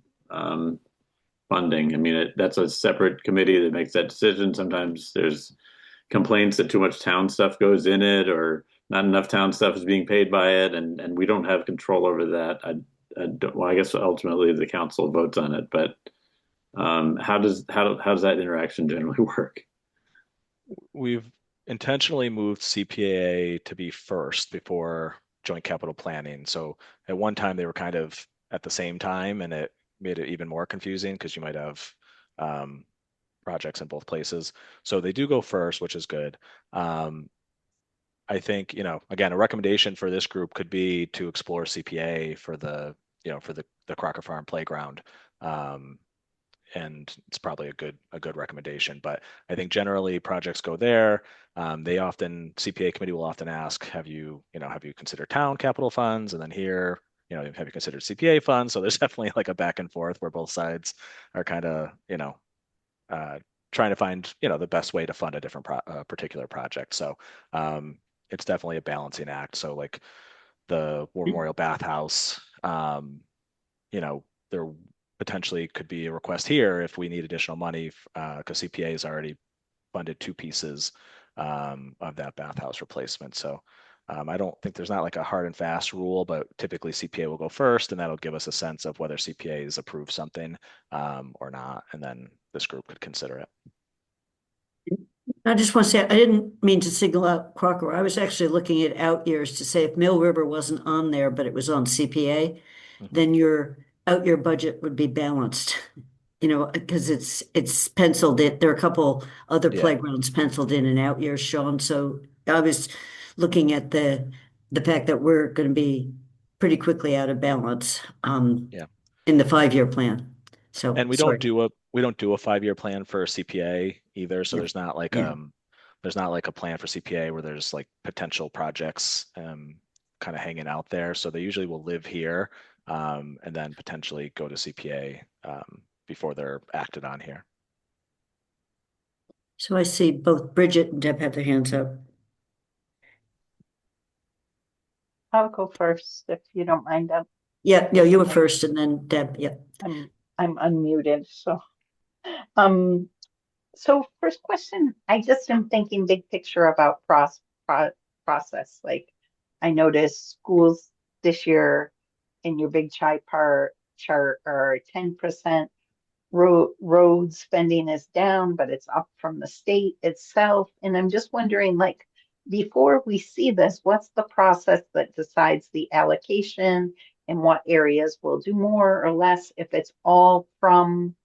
funding? I mean, that's a separate committee that makes that decision. Sometimes there's complaints that too much town stuff goes in it, or not enough town stuff is being paid by it, and we don't have control over that. I guess ultimately the council votes on it, but how does that interaction generally work? We've intentionally moved CPA to be first before joint capital planning. So at one time they were kind of at the same time, and it made it even more confusing because you might have projects in both places. So they do go first, which is good. I think, again, a recommendation for this group could be to explore CPA for the Crocker Farm playground. And it's probably a good recommendation. But I think generally projects go there. CPA committee will often ask, have you considered town capital funds? And then here, have you considered CPA funds? So there's definitely like a back and forth where both sides are kind of, trying to find, the best way to fund a different particular project. So it's definitely a balancing act. So like the War Memorial Bathhouse, there potentially could be a request here if we need additional money, because CPA has already funded two pieces of that bathhouse replacement. So I don't think there's not like a hard and fast rule, but typically CPA will go first, and that'll give us a sense of whether CPA has approved something or not, and then this group could consider it. I just want to say, I didn't mean to single out Crocker. I was actually looking at out years to say if Mill River wasn't on there, but it was on CPA, then your out year budget would be balanced, because it's penciled in. There are a couple other playgrounds penciled in and out years, Sean. So I was looking at the the fact that we're going to be pretty quickly out of balance Yeah. in the 5-year plan. So And sorry. we don't do a 5-year plan for CPA either. So Yeah. Yeah. there's not like a plan for CPA where there's like potential projects kind of hanging out there. So they usually will live here and then potentially go to CPA before they're acted on here. So I see both Bridget and Deb have their hands up. I'll go first if you don't mind. Yeah, no, you were first and then Deb. Yeah. I'm unmuted, so um so first question, I just am thinking big picture about process. Like I noticed schools this year in your big chart are 10%. Road spending is down, but it's up from the state itself. And I'm just wondering, like, before we see this, what's the process that decides the allocation and what areas will do more or less? If it's all from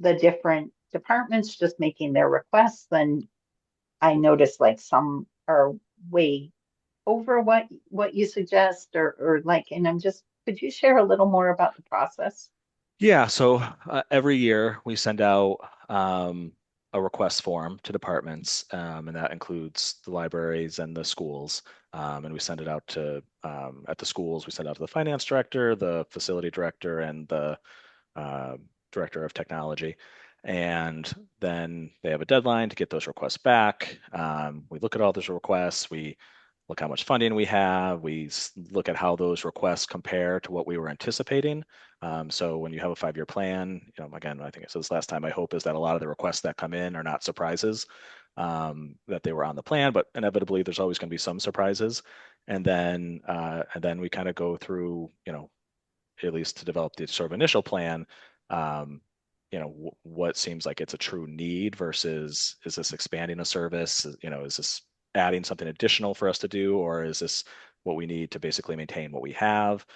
the different departments just making their requests, then I notice like some are way over what you suggest or like, and I'm just, could you share a little more about the process? Yeah, so every year we send out a request form to departments, and that includes the libraries and the schools. And we send it out to, at the schools, we send it out to the finance director, the facility director, and the uh, director of technology. And then they have a deadline to get those requests back. We look at all those requests. We look how much funding we have. We look at how those requests compare to what we were anticipating. So when you have a 5-year plan, again, I think I said this last time, my hope is that a lot of the requests that come in are not surprises, that they were on the plan, but inevitably there's always going to be some surprises. And then we kind of go through, at least to develop the sort of initial plan, what seems like it's a true need versus is this expanding a service? Is this adding something additional for us to do, or is this what we need to basically maintain what we have?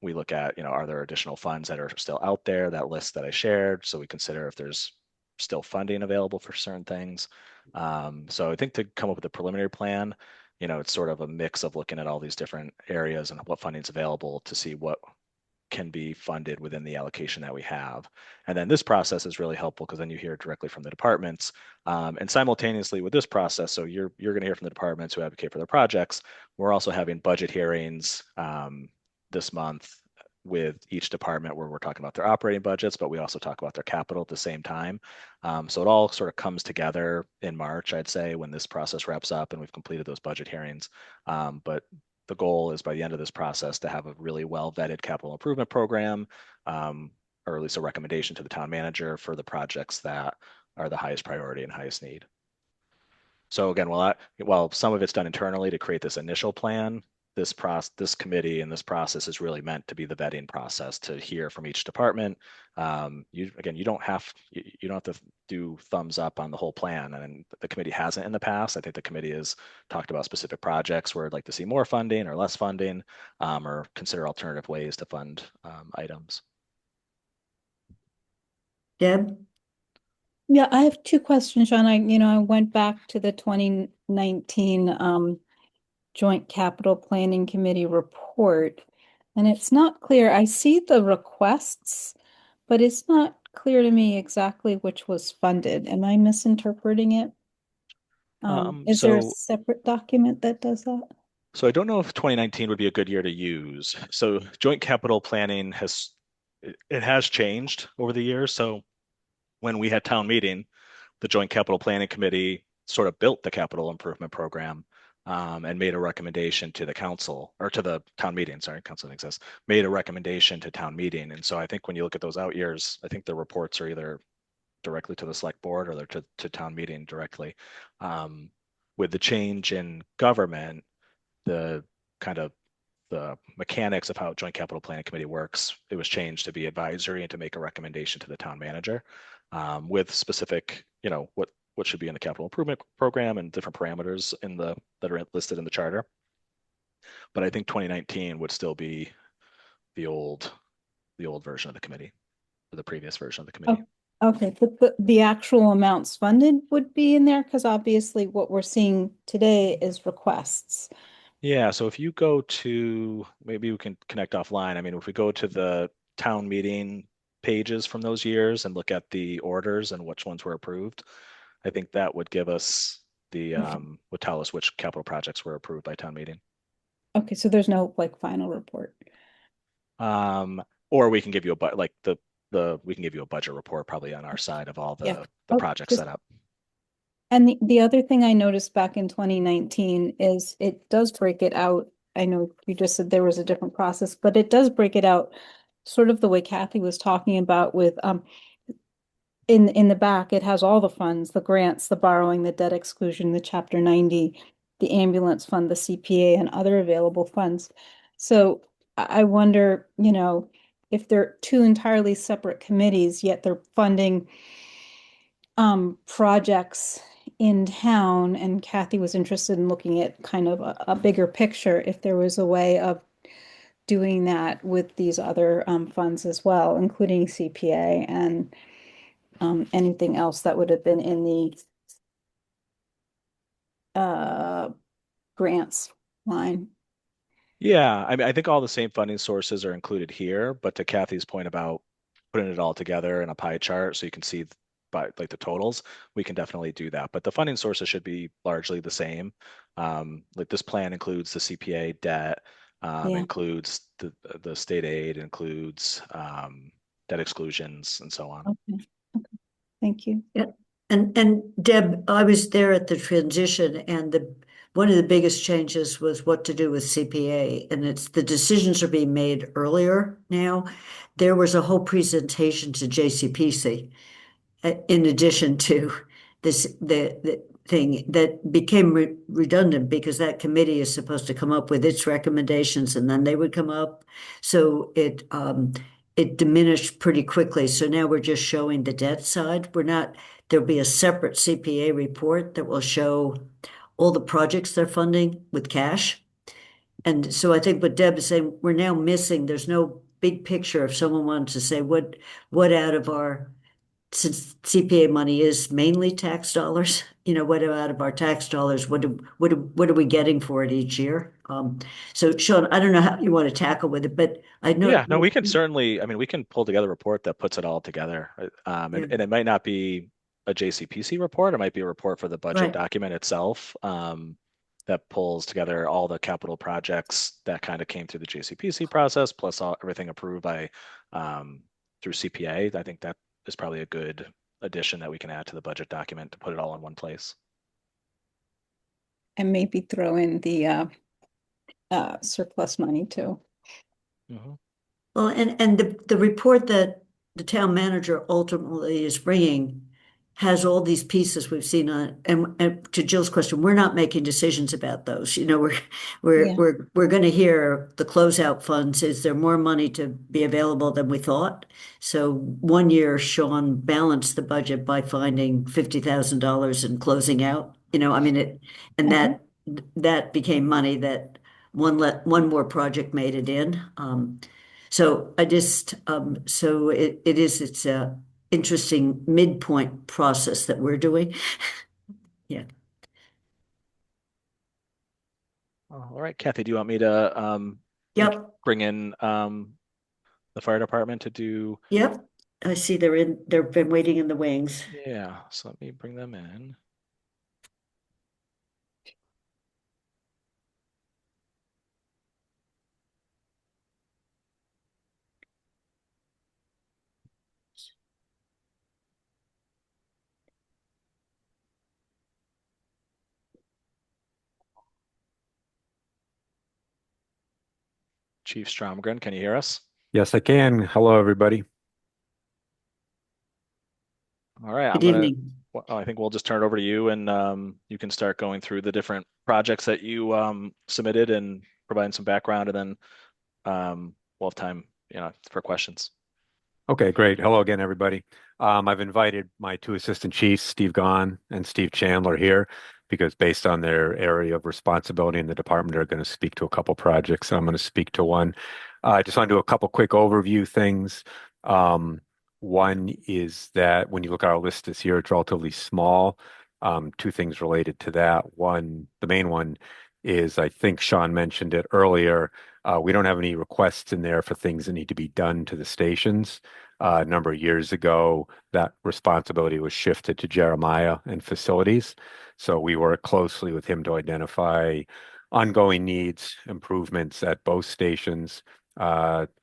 We look at, are there additional funds that are still out there, that list that I shared, so we consider if there's still funding available for certain things. So I think to come up with a preliminary plan, it's sort of a mix of looking at all these different areas and what funding is available to see what can be funded within the allocation that we have. And then this process is really helpful because then you hear directly from the departments. And simultaneously with this process, so you're going to hear from the departments who advocate for their projects. We're also having budget hearings this month with each department where we're talking about their operating budgets, but we also talk about their capital at the same time. So it all sort of comes together in March, I'd say, when this process wraps up and we've completed those budget hearings. But the goal is by the end of this process to have a really well vetted capital improvement program, or at least a recommendation to the town manager for the projects that are the highest priority and highest need. So again, while some of it's done internally to create this initial plan, this committee and this process is really meant to be the vetting process to hear from each department. You don't have to do thumbs up on the whole plan, and the committee hasn't in the past. I think the committee has talked about specific projects where I'd like to see more funding or less funding, or consider alternative ways to fund items. Deb? Yeah, I have two questions, Sean. I went back to the 2019 Joint Capital Planning Committee report, and it's not clear. I see the requests, but it's not clear to me exactly which was funded. Am I misinterpreting it? Is there a So separate document that does that? So I don't know if 2019 would be a good year to use. So joint capital planning it has changed over the years. So when we had town meeting, the Joint Capital Planning Committee sort of built the capital improvement program, and made a recommendation to the council or to the town meeting. Sorry, council didn't exist. Made a recommendation to town meeting. And so I think when you look at those out years, I think the reports are either directly to the select board or they're to town meeting directly. With the change in government, the kind of the mechanics of how Joint Capital Planning Committee works, it was changed to be advisory and to make a recommendation to the town manager, with specific, what should be in the capital improvement program and different parameters that are listed in the charter. But I think 2019 would still be the old version of the committee, or the previous version of the committee. Okay, but the actual amounts funded would be in there because obviously what we're seeing today is requests. Yeah, so if you go to, maybe we can connect offline. I mean, if we go to the town meeting pages from those years and look at the orders and which ones were approved, I think that would give us the, Okay. would tell us which capital projects were approved by town meeting. Okay, so there's no like final report. Um, or we can give you a, like we can give you a budget report probably on our side of all Yeah. the Oh, projects just set up. and the other thing I noticed back in 2019 is it does break it out. I know you just said there was a different process, but it does break it out sort of the way Kathy was talking about with in the back, it has all the funds, the grants, the borrowing, the debt exclusion, the Chapter 90, the ambulance fund, the CPA, and other available funds. So I wonder, if they're two entirely separate committees, yet they're funding projects in town, and Kathy was interested in looking at kind of a bigger picture, if there was a way of doing that with these other funds as well, including CPA and anything else that would have been in the grants line. Yeah, I mean, I think all the same funding sources are included here, but to Kathy's point about putting it all together in a pie chart so you can see by like the totals, we can definitely do that. But the funding sources should be largely the same. Like this plan includes the CPA debt, Yeah. includes the state aid, includes debt exclusions, and so on. Okay. Okay. Thank you. Yeah. And Deb, I was there at the transition, and one of the biggest changes was what to do with CPA, and it's the decisions are being made earlier now. There was a whole presentation to JCPC in addition to the thing that became redundant because that committee is supposed to come up with its recommendations and then they would come up. So it diminished pretty quickly. So now we're just showing the debt side. There'll be a separate CPA report that will show all the projects they're funding with cash. And so I think what Deb is saying, we're now missing, there's no big picture. If someone wanted to say what out of our, since CPA money is mainly tax dollars, what out of our tax dollars, what are we getting for it each year? So Sean, I don't know how you want to tackle with it, but I know. Yeah, no, we can certainly, I mean, we can pull together a report that puts it all together. Yeah. And it might not be a JCPC report, it might be a report for the budget Right. document itself, that pulls together all the capital projects that kind of came through the JCPC process, plus everything approved by through CPA. I think that is probably a good addition that we can add to the budget document to put it all in one place. And maybe throw in the surplus money too. Well, and the report that the town manager ultimately is bringing has all these pieces we've seen on, and to Jill's question, we're not making decisions about those. Yeah. We're going to hear the closeout funds. Is there more money to be available than we thought? So one year, Sean balanced the budget by finding $50,000 and closing out. I mean it, and that became money that one more project made it in. So I just so it's a interesting midpoint process that we're doing. Yeah. All right, Kathy, do you want me to Yep. bring in the fire department to do? Yep. I see they've been waiting in the wings. Yeah, so let me bring them in. Chief Stromgren, can you hear us? Yes, I can. Hello, everybody. All right, Good evening. I think we'll just turn it over to you, and you can start going through the different projects that you submitted and providing some background, and then we'll have time, for questions. Okay, great. Hello again, everybody. I've invited my two assistant chiefs, Steve Gahn and Steve Chandler, here because based on their area of responsibility in the department, they're going to speak to a couple projects. So I'm going to speak to one. I just want to do a couple quick overview things. One is that when you look at our list this year, it's relatively small. Two things related to that. One, the main one is, I think Sean mentioned it earlier, we don't have any requests in there for things that need to be done to the stations. A number of years ago, that responsibility was shifted to Jeremiah and facilities. So we work closely with him to identify ongoing needs, improvements at both stations.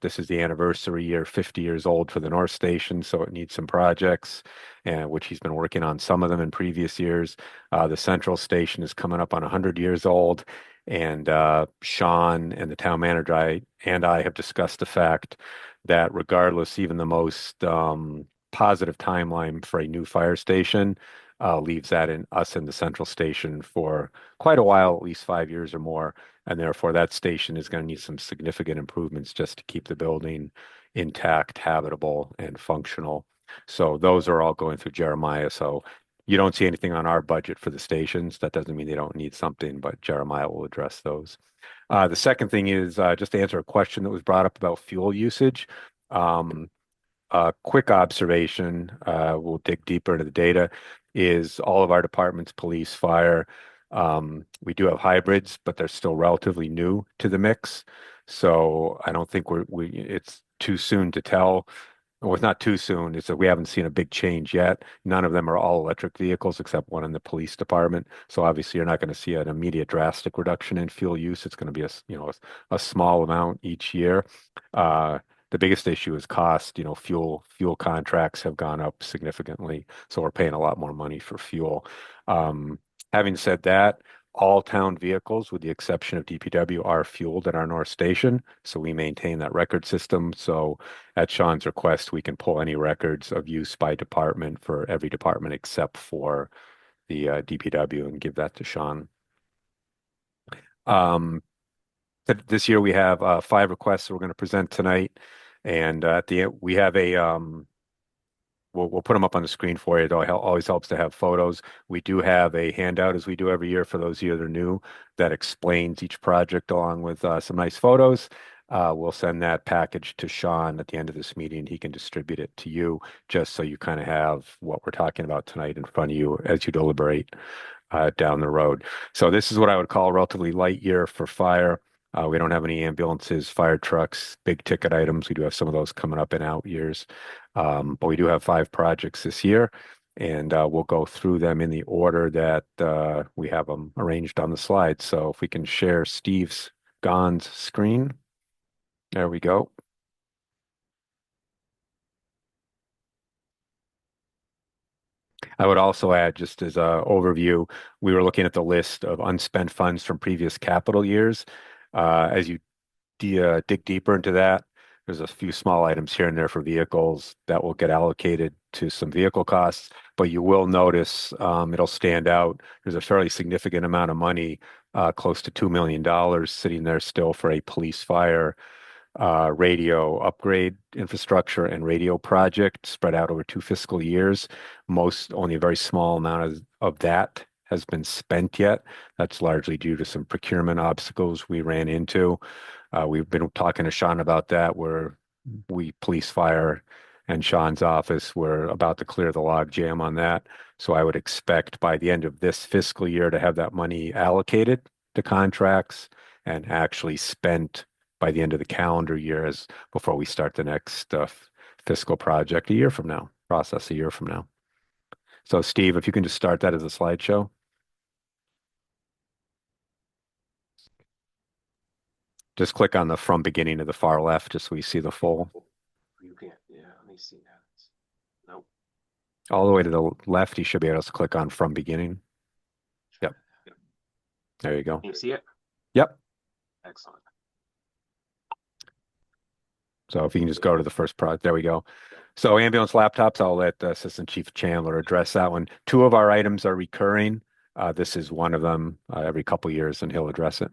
This is the anniversary year, 50 years old for the North Station, so it needs some projects, and which he's been working on some of them in previous years. The Central Station is coming up on 100 years old, and Sean and the town manager and I have discussed the fact that regardless, even the most positive timeline for a new fire station leaves that in us in the Central Station for quite a while, at least 5 years or more. And therefore, that station is going to need some significant improvements just to keep the building intact, habitable, and functional. So those are all going through Jeremiah. So you don't see anything on our budget for the stations. That doesn't mean they don't need something, but Jeremiah will address those. The second thing is just to answer a question that was brought up about fuel usage. A quick observation, we'll dig deeper into the data, is all of our departments, police, fire, we do have hybrids, but they're still relatively new to the mix. So I don't think it's too soon to tell. Well, it's not too soon. It's that we haven't seen a big change yet. None of them are all electric vehicles except one in the police department. So obviously you're not going to see an immediate drastic reduction in fuel use. It's going to be a small amount each year. The biggest issue is cost. Fuel contracts have gone up significantly, so we're paying a lot more money for fuel. Having said that, all town vehicles, with the exception of DPW, are fueled at our North Station, so we maintain that record system. So at Sean's request, we can pull any records of use by department for every department except for the DPW and give that to Sean. This year we have 5 requests that we're going to present tonight, and at the end we have we'll put them up on the screen for you. Though it always helps to have photos. We do have a handout, as we do every year for those of you that are new, that explains each project along with some nice photos. We'll send that package to Sean at the end of this meeting. He can distribute it to you just so you kind of have what we're talking about tonight in front of you as you deliberate down the road. So this is what I would call a relatively light year for fire. We don't have any ambulances, fire trucks, big ticket items. We do have some of those coming up in out years. But we do have 5 projects this year, and we'll go through them in the order that we have them arranged on the slide. So if we can share Steve's Gahn's screen. There we go. I would also add, just as an overview, we were looking at the list of unspent funds from previous capital years. As you dig deeper into that, there's a few small items here and there for vehicles that will get allocated to some vehicle costs, but you will notice it'll stand out. There's a fairly significant amount of money, close to $2 million, sitting there still for a police fire radio upgrade infrastructure and radio project spread out over 2 fiscal years. Only a very small amount of that has been spent yet. That's largely due to some procurement obstacles we ran into. We've been talking to Sean about that, where police, fire, and Sean's office were about to clear the log jam on that. So I would expect by the end of this fiscal year to have that money allocated to contracts and actually spent by the end of the calendar year before we start the next fiscal project a year from now. So Steve, if you can just start that as a slideshow. Just click on the from beginning to the far left, just so we see the full. You can't. Yeah, let me see that. Nope. All the way to the left, you should be able to click on from beginning. Yep. There you go. Can you see it? Yep. Excellent. So if you can just go to the first project, there we go. So ambulance laptops, I'll let Assistant Chief Chandler address that one. 2 of our items are recurring. This is one of them every couple years, and he'll address it.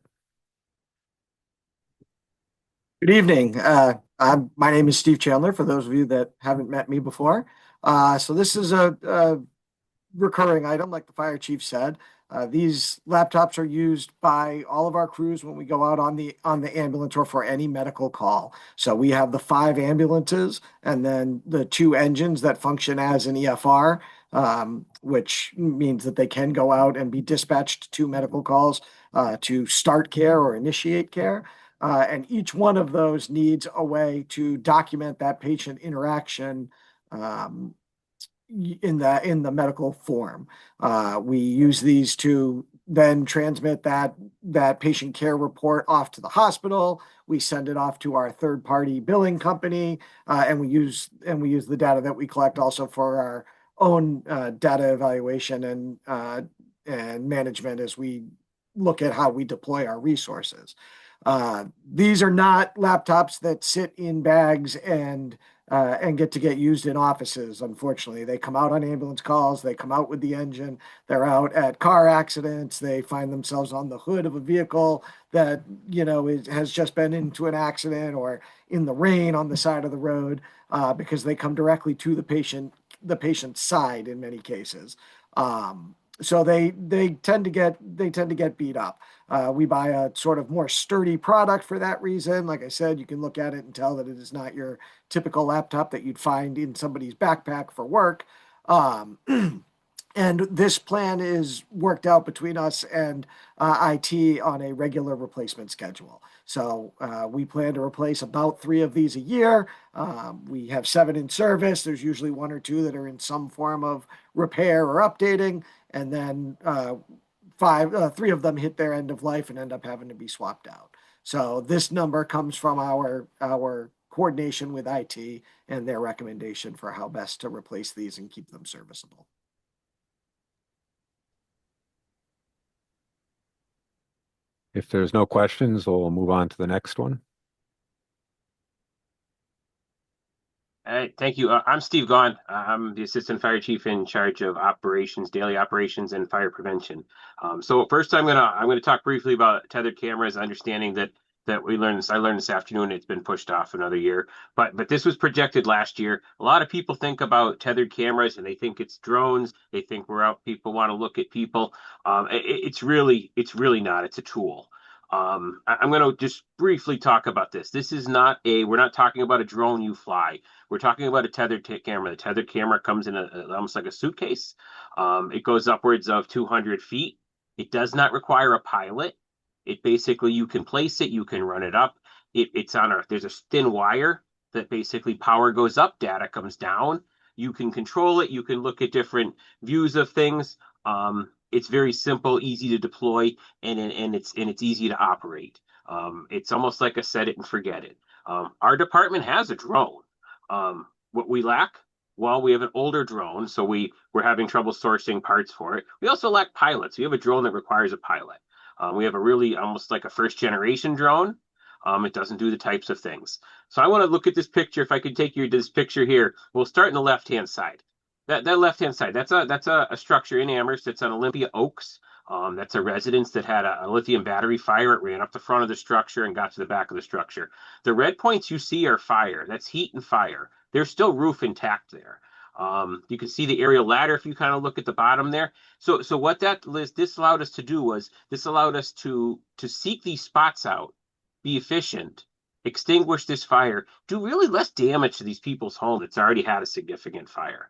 Good evening. My name is Steve Chandler, for those of you that haven't met me before. So this is a recurring item, like the fire chief said. These laptops are used by all of our crews when we go out on the ambulance or for any medical call. So we have the 5 ambulances and then the 2 engines that function as an EFR, which means that they can go out and be dispatched to medical calls to start care or initiate care. And each one of those needs a way to document that patient interaction in the medical form. We use these to then transmit that patient care report off to the hospital. We send it off to our third-party billing company, and we use the data that we collect also for our own data evaluation and management as we look at how we deploy our resources. These are not laptops that sit in bags and get used in offices. Unfortunately, they come out on ambulance calls. They come out with the engine. They're out at car accidents. They find themselves on the hood of a vehicle that has just been into an accident, or in the rain on the side of the road, because they come directly to the patient's side in many cases. So they tend to get beat up. We buy a sort of more sturdy product for that reason. Like I said, you can look at it and tell that it is not your typical laptop that you'd find in somebody's backpack for work. And this plan is worked out between us and IT on a regular replacement schedule. So we plan to replace about 3 of these a year. We have 7 in service. There's usually 1 or 2 that are in some form of repair or updating. And then 3 of them hit their end of life and end up having to be swapped out. So this number comes from our coordination with IT and their recommendation for how best to replace these and keep them serviceable. If there's no questions, we'll move on to the next one. Thank you. I'm Steve Gaughan. I'm the Assistant Fire Chief in charge of operations, daily operations, and fire prevention. So first, I'm gonna talk briefly about tethered cameras, understanding that I learned this afternoon. It's been pushed off another year, but this was projected last year. A lot of people think about tethered cameras and they think it's drones. They think we're out. People want to look at people. It's really not. It's a tool. I'm going to just briefly talk about this. We're not talking about a drone you fly. We're talking about a tethered camera. The tethered camera comes in almost like a suitcase. It goes upwards of 200 feet. It does not require a pilot. It basically, you can place it, you can run it up. There's a thin wire that basically power goes up, data comes down. You can control it. You can look at different views of things. It's very simple, easy to deploy, and it's easy to operate. It's almost like a set it and forget it. Our department has a drone. What we lack, well, we have an older drone, so we're having trouble sourcing parts for it. We also lack pilots. We have a drone that requires a pilot. We have a really almost like a first generation drone. It doesn't do the types of things. So I want to look at this picture. If I could take you to this picture here, we'll start in the left-hand side. That left-hand side, that's a structure in Amherst. It's on Olympia Oaks. That's a residence that had a lithium battery fire. It ran up the front of the structure and got to the back of the structure. The red points you see are fire. That's heat and fire. There's still roof intact there. You can see the aerial ladder if you kind of look at the bottom there. So what this allowed us to do was this allowed us to seek these spots out, be efficient, extinguish this fire, do really less damage to these people's home that's already had a significant fire.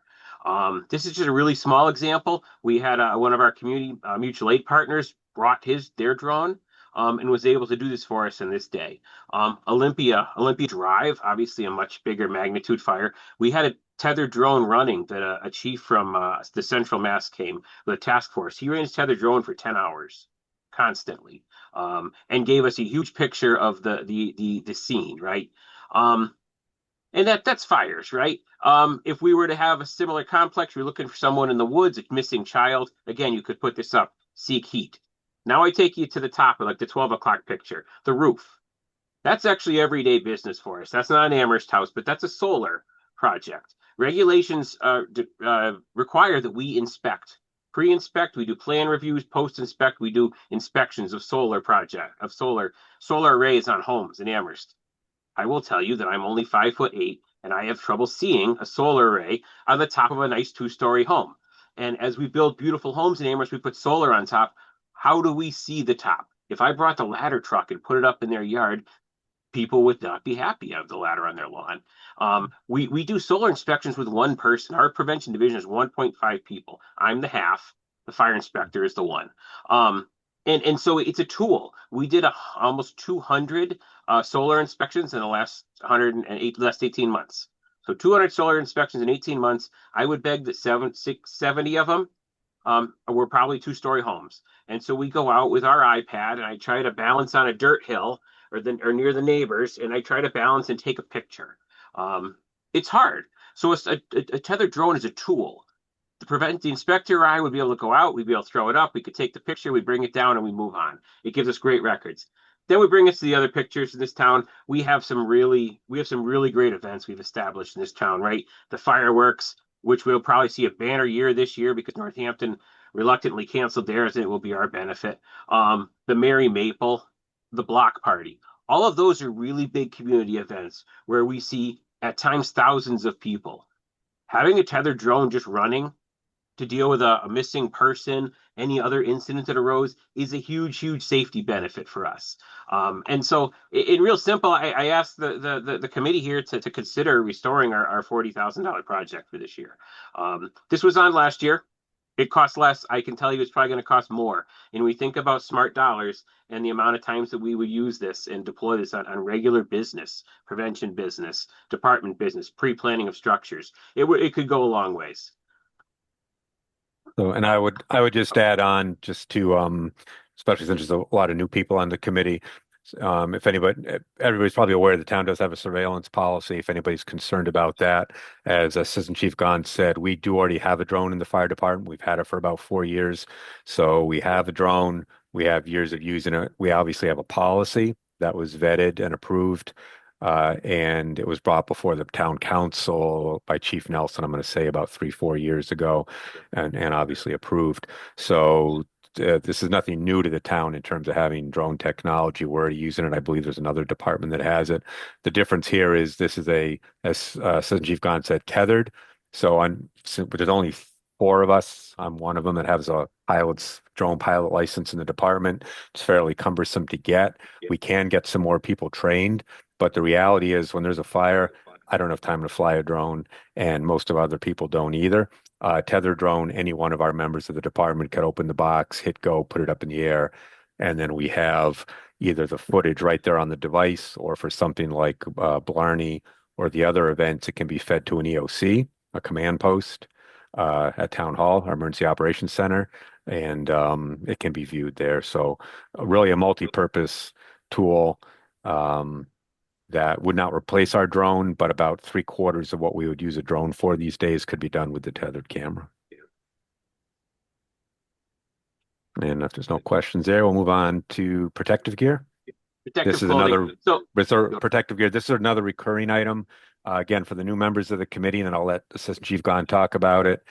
This is just a really small example. We had one of our community mutual aid partners brought their drone and was able to do this for us in this day. Olympia Drive, obviously a much bigger magnitude fire. We had a tethered drone running that a chief from the Central Mass came with a task force. He ran his tethered drone for 10 hours constantly and gave us a huge picture of the scene, right? And that's fires, right? If we were to have a similar complex, you're looking for someone in the woods, a missing child. Again, you could put this up, seek heat. Now I take you to the top of like the 12 o'clock picture, the roof. That's actually everyday business for us. That's not an Amherst house, but that's a solar project. Regulations require that we inspect, pre-inspect, we do plan reviews, post-inspect, we do inspections of solar arrays on homes in Amherst. I will tell you that I'm only 5'8" and I have trouble seeing a solar array on the top of a nice 2-story home. And as we build beautiful homes in Amherst, we put solar on top. How do we see the top? If I brought the ladder truck and put it up in their yard, people would not be happy to have the ladder on their lawn. We do solar inspections with one person. Our prevention division is 1.5 people. I'm the half. The fire inspector is the one. And so it's a tool. We did almost 200 solar inspections in the last 18 months. So 200 solar inspections in 18 months. I would beg that 70 of them were probably two-story homes. And so we go out with our iPad and I try to balance on a dirt hill or near the neighbors, and I try to balance and take a picture. It's hard. So a tethered drone is a tool. The inspector or I would be able to go out, we'd be able to throw it up, we could take the picture, we bring it down, and we move on. It gives us great records. Then we bring us to the other pictures in this town. We have some really great events we've established in this town, right? The fireworks, which we'll probably see a banner year this year because Northampton reluctantly canceled theirs, and it will be our benefit. The Merry Maple, the block party. All of those are really big community events where we see at times thousands of people. Having a tethered drone just running to deal with a missing person, any other incident that arose, is a huge safety benefit for us. And so, in real simple, I asked the committee here to consider restoring our $40,000 project for this year. This was on last year. It costs less. I can tell you it's probably going to cost more. And we think about smart dollars and the amount of times that we would use this and deploy this on regular business, prevention business, department business, pre-planning of structures. It could go a long ways. So, and I would just add on just to, especially since there's a lot of new people on the committee. If everybody's probably aware the town does have a surveillance policy. If anybody's concerned about that, as Assistant Chief Gahn said, we do already have a drone in the fire department. We've had it for about 4 years. So we have a drone. We have years of using it. We obviously have a policy that was vetted and approved. And it was brought before the town council by Chief Nelson, I'm going to say about 3-4 years ago, and obviously approved. So this is nothing new to the town in terms of having drone technology. We're already using it. I believe there's another department that has it. The difference here is this is as Assistant Chief Gahn said, tethered. So there's only 4 of us. I'm one of them that has a drone pilot license in the department. It's fairly cumbersome to get. We can get some more people trained. But the reality is when there's a fire, I don't have time to fly a drone, and most of other people don't either. Tethered drone, any one of our members of the department could open the box, hit go, put it up in the air, and then we have either the footage right there on the device, or for something like Blarney or the other events, it can be fed to an EOC, a command post at Town Hall, our Emergency Operations Center, and it can be viewed there. So really a multi-purpose tool. That would not replace our drone, but about 3/4 of what we would use a drone for these days could be done with the tethered camera. And if there's no questions there, we'll move on to protective gear. Protective This is clothing. protective gear. This is another recurring item. Again, for the new members of the committee, and then I'll let Assistant Chief Gahn talk about it.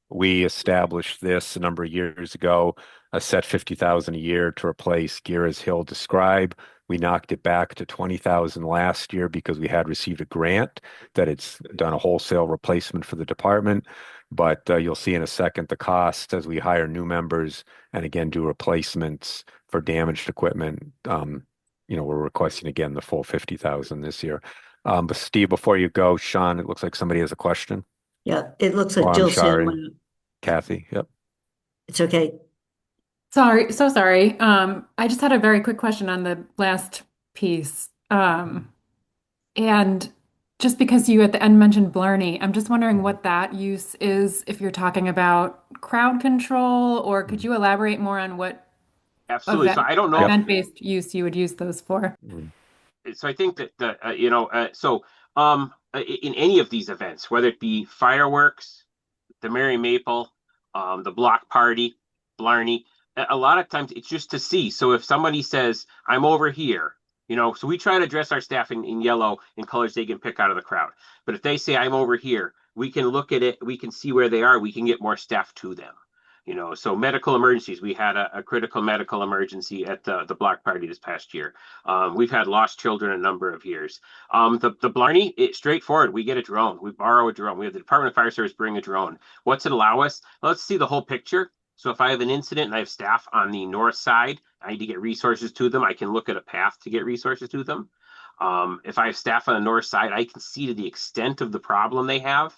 We established this a number of years ago, a set $50,000 a year to replace gear as he'll describe. We knocked it back to $20,000 last year because we had received a grant that it's done a wholesale replacement for the department. But you'll see in a second the cost as we hire new members and again do replacements for damaged equipment. We're requesting again the full $50,000 this year. But Steve, before you go, Sean, it looks like somebody has a question. Yeah, it looks like Oh, I'm Jill sorry. said, Kathy, yep. it's okay. Sorry, so sorry. I just had a very quick question on the last piece. And just because you at the end mentioned Blarney, I'm just wondering what that use is, if you're talking about crowd control, or could you elaborate more on what Absolutely. So I don't know. event-based use you would use those for? So I think that in any of these events, whether it be fireworks, the Merry Maple, the block party, Blarney, a lot of times it's just to see. So if somebody says, I'm over here, so we try to dress our staff in yellow in colors they can pick out of the crowd. But if they say, I'm over here, we can look at it, we can see where they are, we can get more staff to them. So medical emergencies. We had a critical medical emergency at the block party this past year. We've had lost children a number of years. The Blarney, it's straightforward. We get a drone. We borrow a drone. We have the Department of Fire Service bring a drone. What's it allow us? Let's see the whole picture. So if I have an incident and I have staff on the north side, I need to get resources to them. I can look at a path to get resources to them. If I have staff on the north side, I can see to the extent of the problem they have.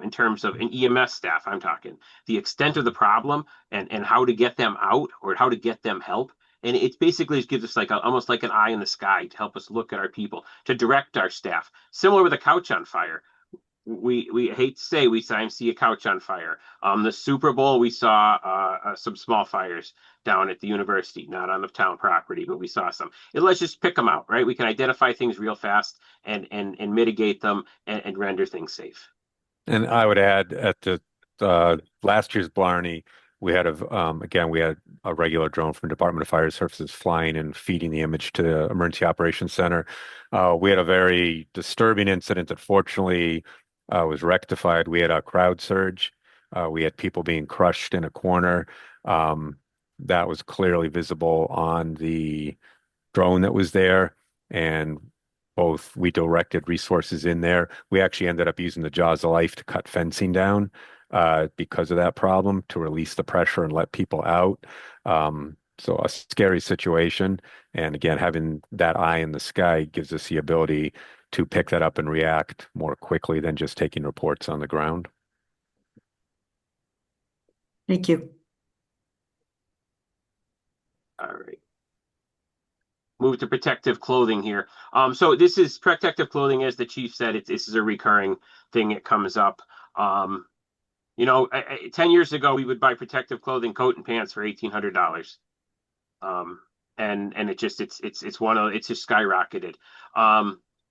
In terms of an EMS staff, I'm talking the extent of the problem and how to get them out or how to get them help. And it basically gives us like almost like an eye in the sky to help us look at our people, to direct our staff. Similar with a couch on fire. We hate to say we sometimes see a couch on fire. The Super Bowl, we saw some small fires down at the university, not on the town property, but we saw some. And let's just pick them out, right? We can identify things real fast and mitigate them and render things safe. And I would add at the last year's Blarney, we had we had a regular drone from Department of Fire Services flying and feeding the image to the Emergency Operations Center. We had a very disturbing incident that fortunately was rectified. We had a crowd surge. We had people being crushed in a corner. That was clearly visible on the drone that was there, and we directed resources in there. We actually ended up using the jaws of life to cut fencing down because of that problem, to release the pressure and let people out. So a scary situation. And again, having that eye in the sky gives us the ability to pick that up and react more quickly than just taking reports on the ground. Thank you. All right. Move to protective clothing here. So this is protective clothing, as the chief said, this is a recurring thing. It comes up. 10 years ago, we would buy protective clothing, coat and pants for $1,800. And it's just skyrocketed.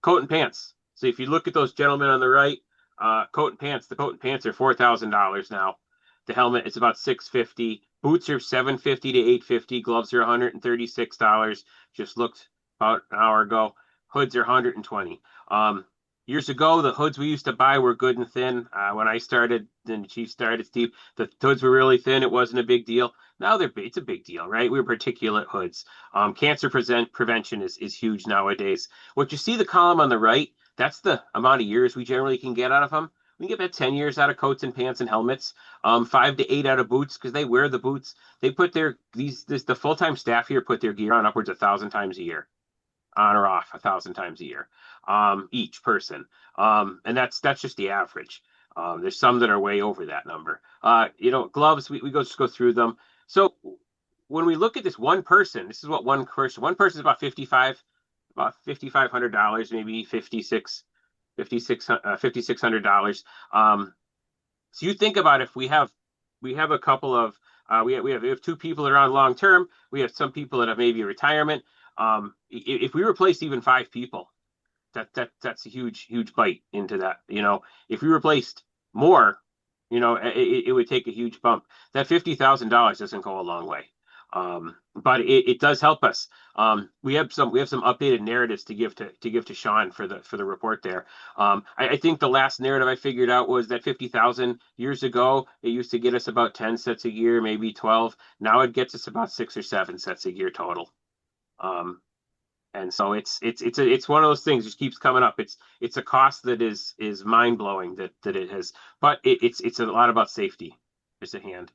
Coat and pants. So if you look at those gentlemen on the right, the coat and pants are $4,000 now. The helmet is about $650. Boots are $750 to $850. Gloves are $136. Just looked about an hour ago. Hoods are $120. Years ago, the hoods we used to buy were good and thin. When I started, then the chief started, Steve, the hoods were really thin. It wasn't a big deal. Now it's a big deal, right? We're particulate hoods. Cancer prevention is huge nowadays. What you see the column on the right, that's the amount of years we generally can get out of them. We can get about 10 years out of coats and pants and helmets, 5 to 8 out of boots because they wear the boots. They put the full-time staff here put their gear on upwards of 1,000 times a year, on or off 1,000 times a year, each person. And that's just the average. There's some that are way over that number. Gloves, we go through them. So when we look at this one person, this is what one person is about $5,500, maybe $5,600. So you think about if we have a couple of we have 2 people that are on long term. We have some people that have maybe a retirement. If we replace even 5 people, that's a huge bite into that. If we replaced more, it would take a huge bump. That $50,000 doesn't go a long way. But it does help us. We have some updated narratives to give to Sean for the report there. I think the last narrative I figured out was that 50,000 years ago, it used to get us about 10 sets a year, maybe 12. Now it gets us about 6 or 7 sets a year total. And so it's one of those things that just keeps coming up. It's a cost that is mind blowing that it has, but it's a lot about safety. Just a hand.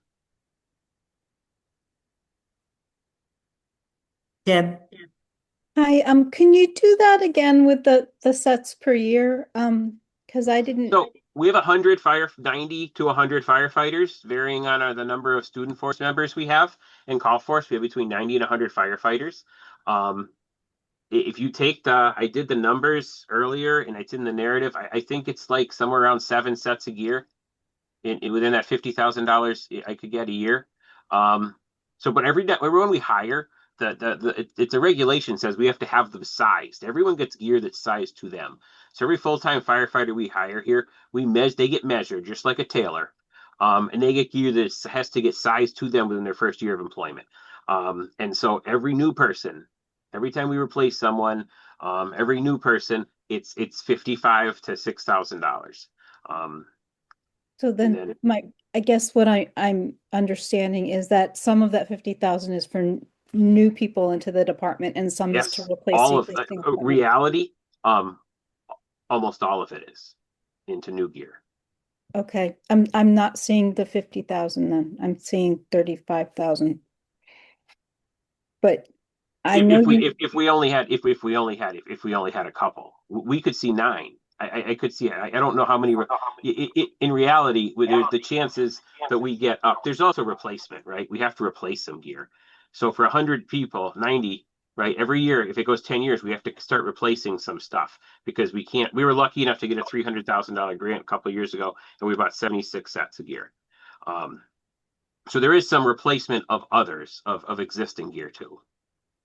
Deb? Hi, can you do that again with the sets per year? Because I didn't. So we have 90 to 100 firefighters, varying on the number of student force members we have. In call force, we have between 90 and 100 firefighters. If you take I did the numbers earlier, and it's in the narrative. I think it's like somewhere around 7 sets a year. Within that $50,000 I could get a year. But everyone we hire, it's a regulation says we have to have them sized. Everyone gets gear that's sized to them. So every full-time firefighter we hire here, they get measured just like a tailor, and they get gear that has to get sized to them within their first year of employment. And so every new person, every time we replace someone, every new person, it's $55,000 to $6,000. So then I guess what I'm understanding is that some of that 50,000 is for new people into the department and some is to Yes, replace all the of existing equipment. reality, almost all of it is into new gear. Okay, I'm not seeing the 50,000 then. I'm seeing 35,000. But I know If we only had a couple, we could see 9. I could see. I don't know how many. In reality, there's the chances that we get up. There's also replacement, right? We have to replace some gear. So for 100 people, 90, right? Every year, if it goes 10 years, we have to start replacing some stuff because we can't. We were lucky enough to get a $300,000 grant a couple of years ago, and we bought 76 sets of gear. So there is some replacement of others of existing gear too.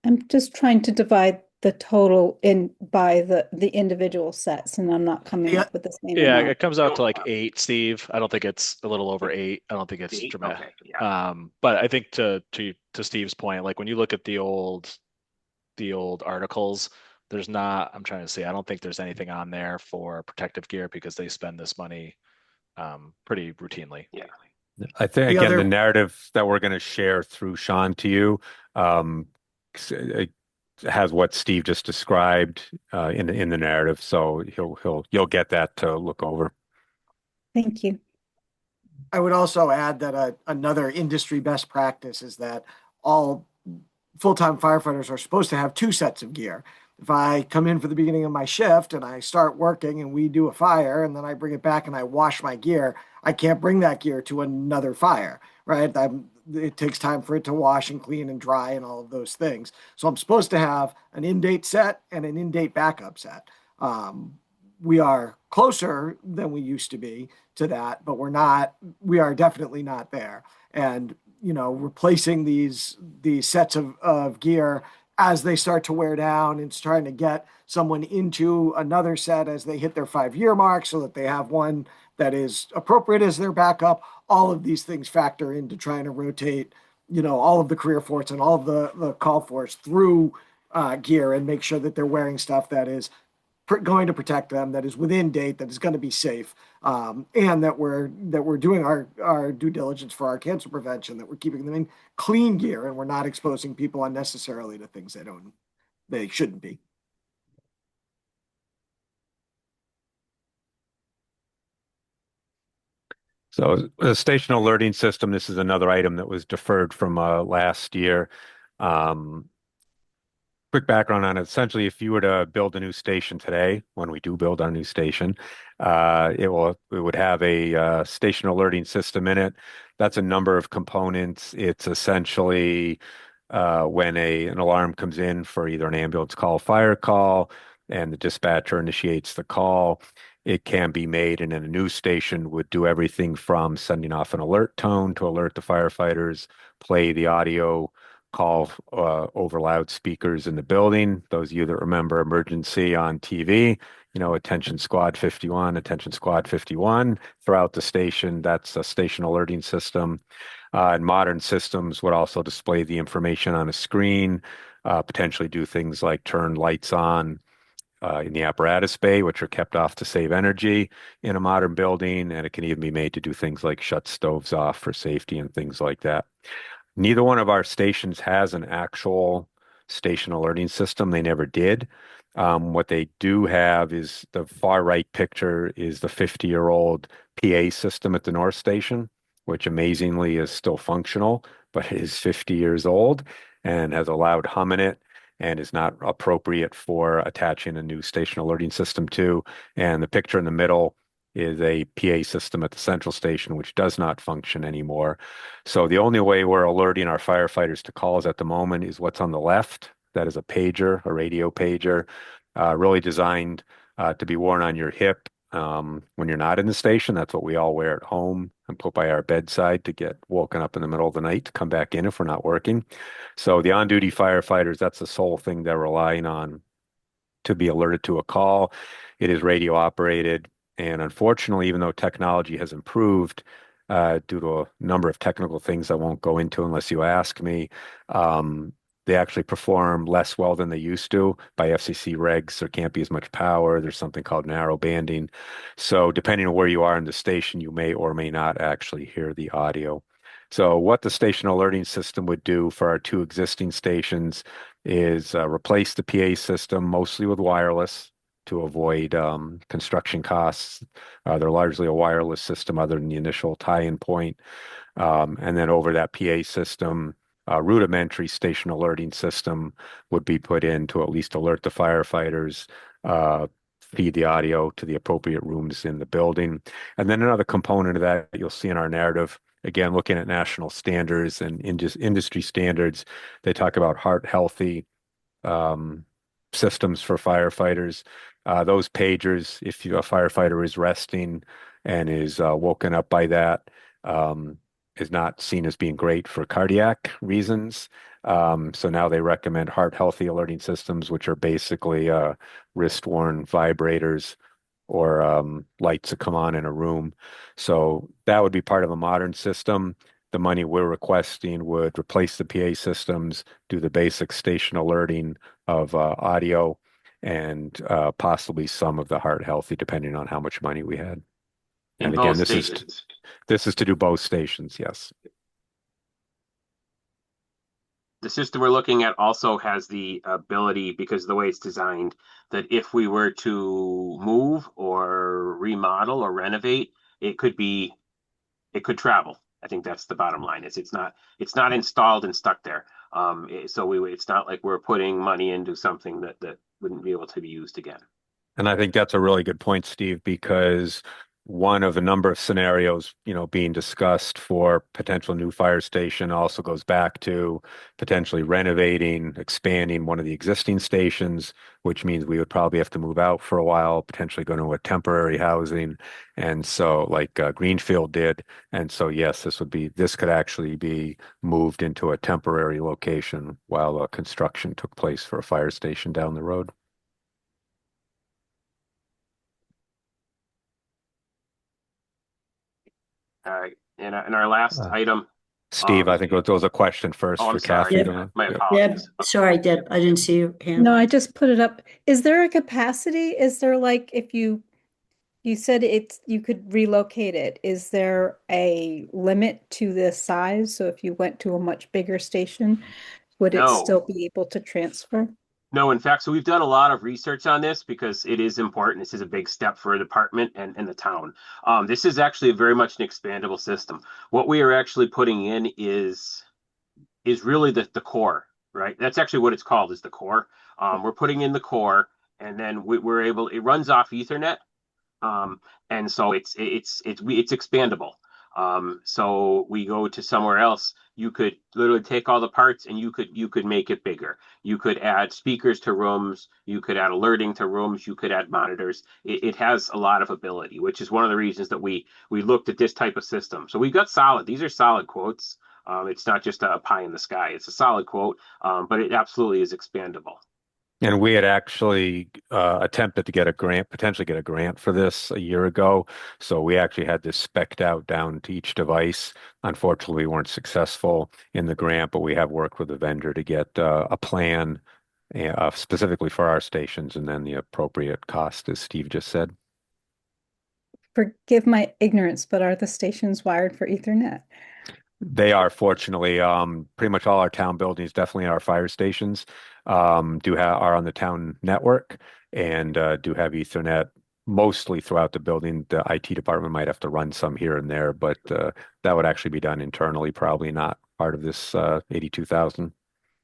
I'm just trying to divide the total in by the individual sets, and I'm not coming up with the same Yeah, amount. it comes out to like 8, Steve. I don't think it's a little over 8. I don't think it's 8? dramatic. Okay, yeah. But I think to Steve's point, like when you look at the old articles, there's not, I'm trying to say, I don't think there's anything on there for protective gear because they spend this money pretty routinely. Yeah. I think The again, other- the narrative that we're going to share through Sean to you it has what Steve just described in the narrative, so you'll get that to look over. Thank you. I would also add that another industry best practice is that all full-time firefighters are supposed to have 2 sets of gear. If I come in for the beginning of my shift and I start working and we do a fire and then I bring it back and I wash my gear, I can't bring that gear to another fire, right? It takes time for it to wash and clean and dry and all of those things. So I'm supposed to have an in-date set and an in-date backup set. We are closer than we used to be to that, but we are definitely not there. And, replacing these sets of gear as they start to wear down and trying to get someone into another set as they hit their 5-year mark so that they have one that is appropriate as their backup. All of these things factor into trying to rotate, all of the career force and all of the call force through gear and make sure that they're wearing stuff that is going to protect them, that is within date, that is going to be safe, and that we're doing our due diligence for our cancer prevention, that we're keeping them in clean gear and we're not exposing people unnecessarily to things they shouldn't be. So the station alerting system, this is another item that was deferred from last year. Quick background on it. Essentially, if you were to build a new station today, when we do build our new station, it would have a station alerting system in it. That's a number of components. It's essentially when an alarm comes in for either an ambulance call, fire call, and the dispatcher initiates the call, it can be made, and then a news station would do everything from sending off an alert tone to alert the firefighters, play the audio call over loudspeakers in the building. Those of you that remember emergency on TV, attention squad 51, attention squad 51 throughout the station. That's a station alerting system. And modern systems would also display the information on a screen, potentially do things like turn lights on in the apparatus bay, which are kept off to save energy in a modern building. And it can even be made to do things like shut stoves off for safety and things like that. Neither one of our stations has an actual station alerting system. They never did. What they do have is the far right picture is the 50-year-old PA system at the North Station, which amazingly is still functional, but it is 50 years old and has a loud hum in it and is not appropriate for attaching a new station alerting system to. And the picture in the middle is a PA system at the central station, which does not function anymore. So the only way we're alerting our firefighters to calls at the moment is what's on the left. That is a pager, a radio pager, really designed to be worn on your hip when you're not in the station. That's what we all wear at home and put by our bedside to get woken up in the middle of the night to come back in if we're not working. So the on-duty firefighters, that's the sole thing they're relying on to be alerted to a call. It is radio operated. And unfortunately, even though technology has improved due to a number of technical things I won't go into unless you ask me, they actually perform less well than they used to by FCC regs. There can't be as much power. There's something called narrow banding. So depending on where you are in the station, you may or may not actually hear the audio. So what the station alerting system would do for our two existing stations is replace the PA system mostly with wireless to avoid construction costs. They're largely a wireless system other than the initial tie-in point. And then over that PA system, rudimentary station alerting system would be put in to at least alert the firefighters, feed the audio to the appropriate rooms in the building. And then another component of that you'll see in our narrative, again, looking at national standards and industry standards, they talk about heart healthy systems for firefighters. Those pagers, if a firefighter is resting and is woken up by that, is not seen as being great for cardiac reasons. So now they recommend heart healthy alerting systems, which are basically wrist-worn vibrators or lights that come on in a room. So that would be part of a modern system. The money we're requesting would replace the PA systems, do the basic station alerting of audio, and possibly some of the heart healthy, depending on how much money we had. In And both again, stations. this is to do both stations, yes. The system we're looking at also has the ability, because of the way it's designed, that if we were to move or remodel or renovate, it could travel. I think that's the bottom line. It's not installed and stuck there. It's not like we're putting money into something that wouldn't be able to be used again. And I think that's a really good point, Steve, because one of a number of scenarios, being discussed for potential new fire station also goes back to potentially renovating, expanding one of the existing stations, which means we would probably have to move out for a while, potentially go to a temporary housing. And so like Greenfield did. And so, yes, this could actually be moved into a temporary location while construction took place for a fire station down the road. All right. And our last item. Steve, I think there was a question first Oh, for I'm sorry. Kathy. Deb. My Deb, apologies. sorry, Deb, I didn't see your hand. No, I just put it up. Is there a capacity? Is there like if you said you could relocate it, is there a limit to the size? So if you went to a much bigger station, would it No. still be able to transfer? No, in fact, so we've done a lot of research on this because it is important. This is a big step for a department and the town. This is actually very much an expandable system. What we are actually putting in is really the core, right? That's actually what it's called, is the core. We're putting in the core, and then it runs off Ethernet. And so it's expandable. So we go to somewhere else. You could literally take all the parts and you could make it bigger. You could add speakers to rooms. You could add alerting to rooms. You could add monitors. It has a lot of ability, which is one of the reasons that we looked at this type of system. So we got solid. These are solid quotes. It's not just a pie in the sky. It's a solid quote, but it absolutely is expandable. And we had actually attempted to potentially get a grant for this a year ago. So we actually had this spec'd out down to each device. Unfortunately, we weren't successful in the grant, but we have worked with the vendor to get a plan specifically for our stations and then the appropriate cost, as Steve just said. Forgive my ignorance, but are the stations wired for Ethernet? They are, fortunately. Pretty much all our town buildings, definitely our fire stations, are on the town network and do have Ethernet mostly throughout the building. The IT department might have to run some here and there, but that would actually be done internally, probably not part of this 82,000.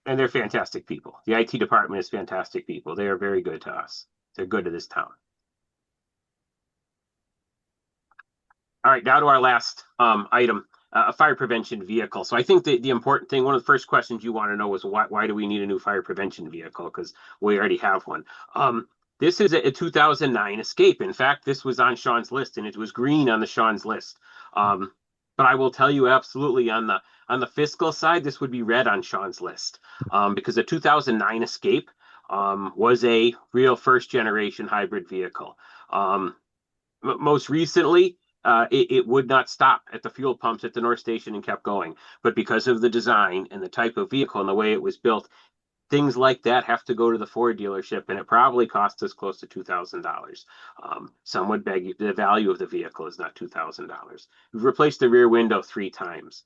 And they're fantastic people. The IT department is fantastic people. They are very good to us. They're good to this town. All right, now to our last item. A fire prevention vehicle. So I think the important thing, one of the first questions you want to know is why do we need a new fire prevention vehicle? Because we already have one. This is a 2009 Escape. In fact, this was on Sean's list, and it was green on the Sean's list. But I will tell you absolutely on the fiscal side, this would be red on Sean's list because the 2009 Escape was a real first generation hybrid vehicle. Most recently, it would not stop at the fuel pumps at the North Station and kept going. But because of the design and the type of vehicle and the way it was built, things like that have to go to the Ford dealership, and it probably costs us close to $2,000. Some would beg the value of the vehicle is not $2,000. We've replaced the rear window 3 times.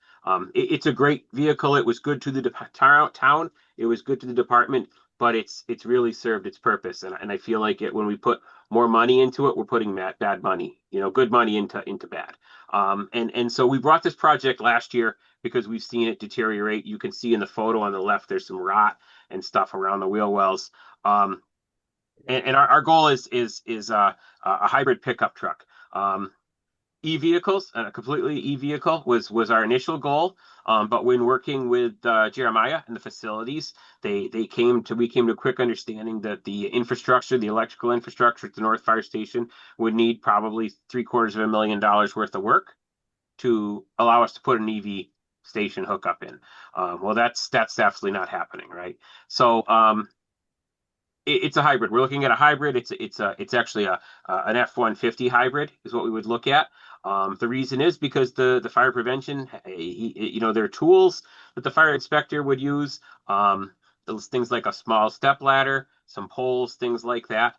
It's a great vehicle. It was good to the town. It was good to the department, but it's really served its purpose. And I feel like when we put more money into it, we're putting bad money, good money into bad. And so we brought this project last year because we've seen it deteriorate. You can see in the photo on the left, there's some rot and stuff around the wheel wells. And our goal is a hybrid pickup truck. E-vehicles, a completely e-vehicle was our initial goal. But when working with Jeremiah and the facilities, we came to a quick understanding that the infrastructure, the electrical infrastructure at the North Fire Station would need probably $750,000 worth of work to allow us to put an EV station hookup in. Well, that's absolutely not happening, right? So it's a hybrid. We're looking at a hybrid. It's actually an F-150 hybrid is what we would look at. The reason is because the fire prevention, there are tools that the fire inspector would use. Those things like a small step ladder, some poles, things like that.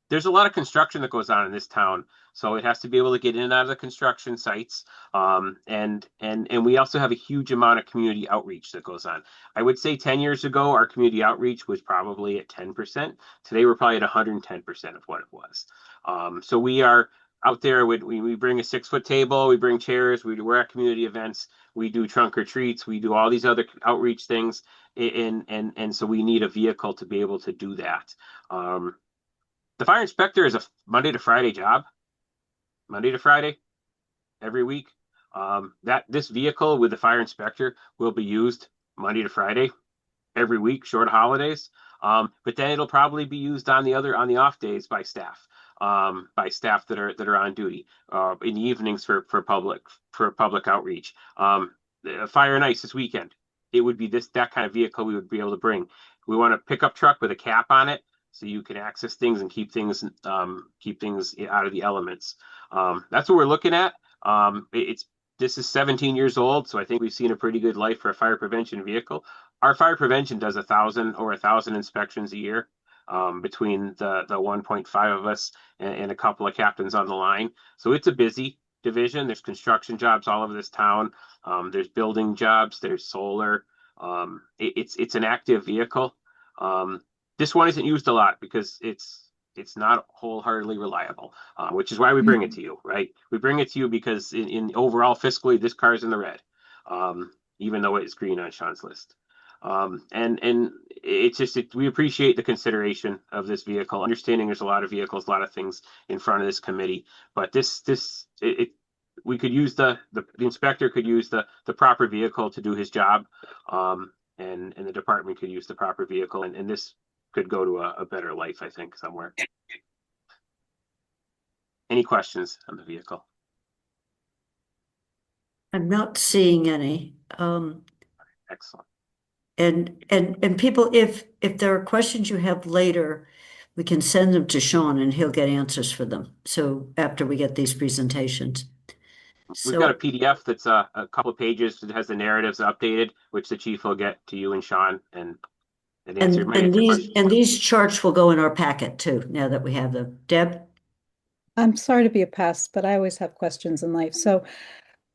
There's a lot of construction that goes on in this town, so it has to be able to get in and out of the construction sites. And we also have a huge amount of community outreach that goes on. I would say 10 years ago, our community outreach was probably at 10%. Today, we're probably at 110% of what it was. So we are out there. We bring a 6-foot table, we bring chairs, we're at community events, we do trunk or treats, we do all these other outreach things, and so we need a vehicle to be able to do that. The fire inspector is a Monday to Friday job, Monday to Friday, every week. This vehicle with the fire inspector will be used Monday to Friday, every week, short of holidays. But then it'll probably be used on the off days by staff that are on duty in the evenings for public outreach. Fire and ice this weekend, it would be that kind of vehicle we would be able to bring. We want a pickup truck with a cap on it, so you can access things and keep things out of the elements. That's what we're looking at. This is 17 years old, so I think we've seen a pretty good life for a fire prevention vehicle. Our fire prevention does 1,000 inspections a year, between the 1.5 of us and a couple of captains on the line. So it's a busy division. There's construction jobs all over this town. There's building jobs. There's solar. It's an active vehicle. This one isn't used a lot because it's not wholeheartedly reliable, which is why we bring it to you, right? We bring it to you because in overall fiscally, this car is in the red, even though it's green on Sean's list. And it's just we appreciate the consideration of this vehicle, understanding there's a lot of vehicles, a lot of things in front of this committee, but we could use the inspector could use the proper vehicle to do his job, and the department could use the proper vehicle, and this could go to a better life, I think, somewhere. Any questions on the vehicle? I'm not seeing any. Excellent. And people, if there are questions you have later, we can send them to Sean and he'll get answers for them. So after we get these presentations. We've got a PDF that's a couple of pages that has the narratives updated, which the chief will get to you and Sean and answer questions. And these charts will go in our packet too, now that we have them. Deb? I'm sorry to be a pest, but I always have questions in life. So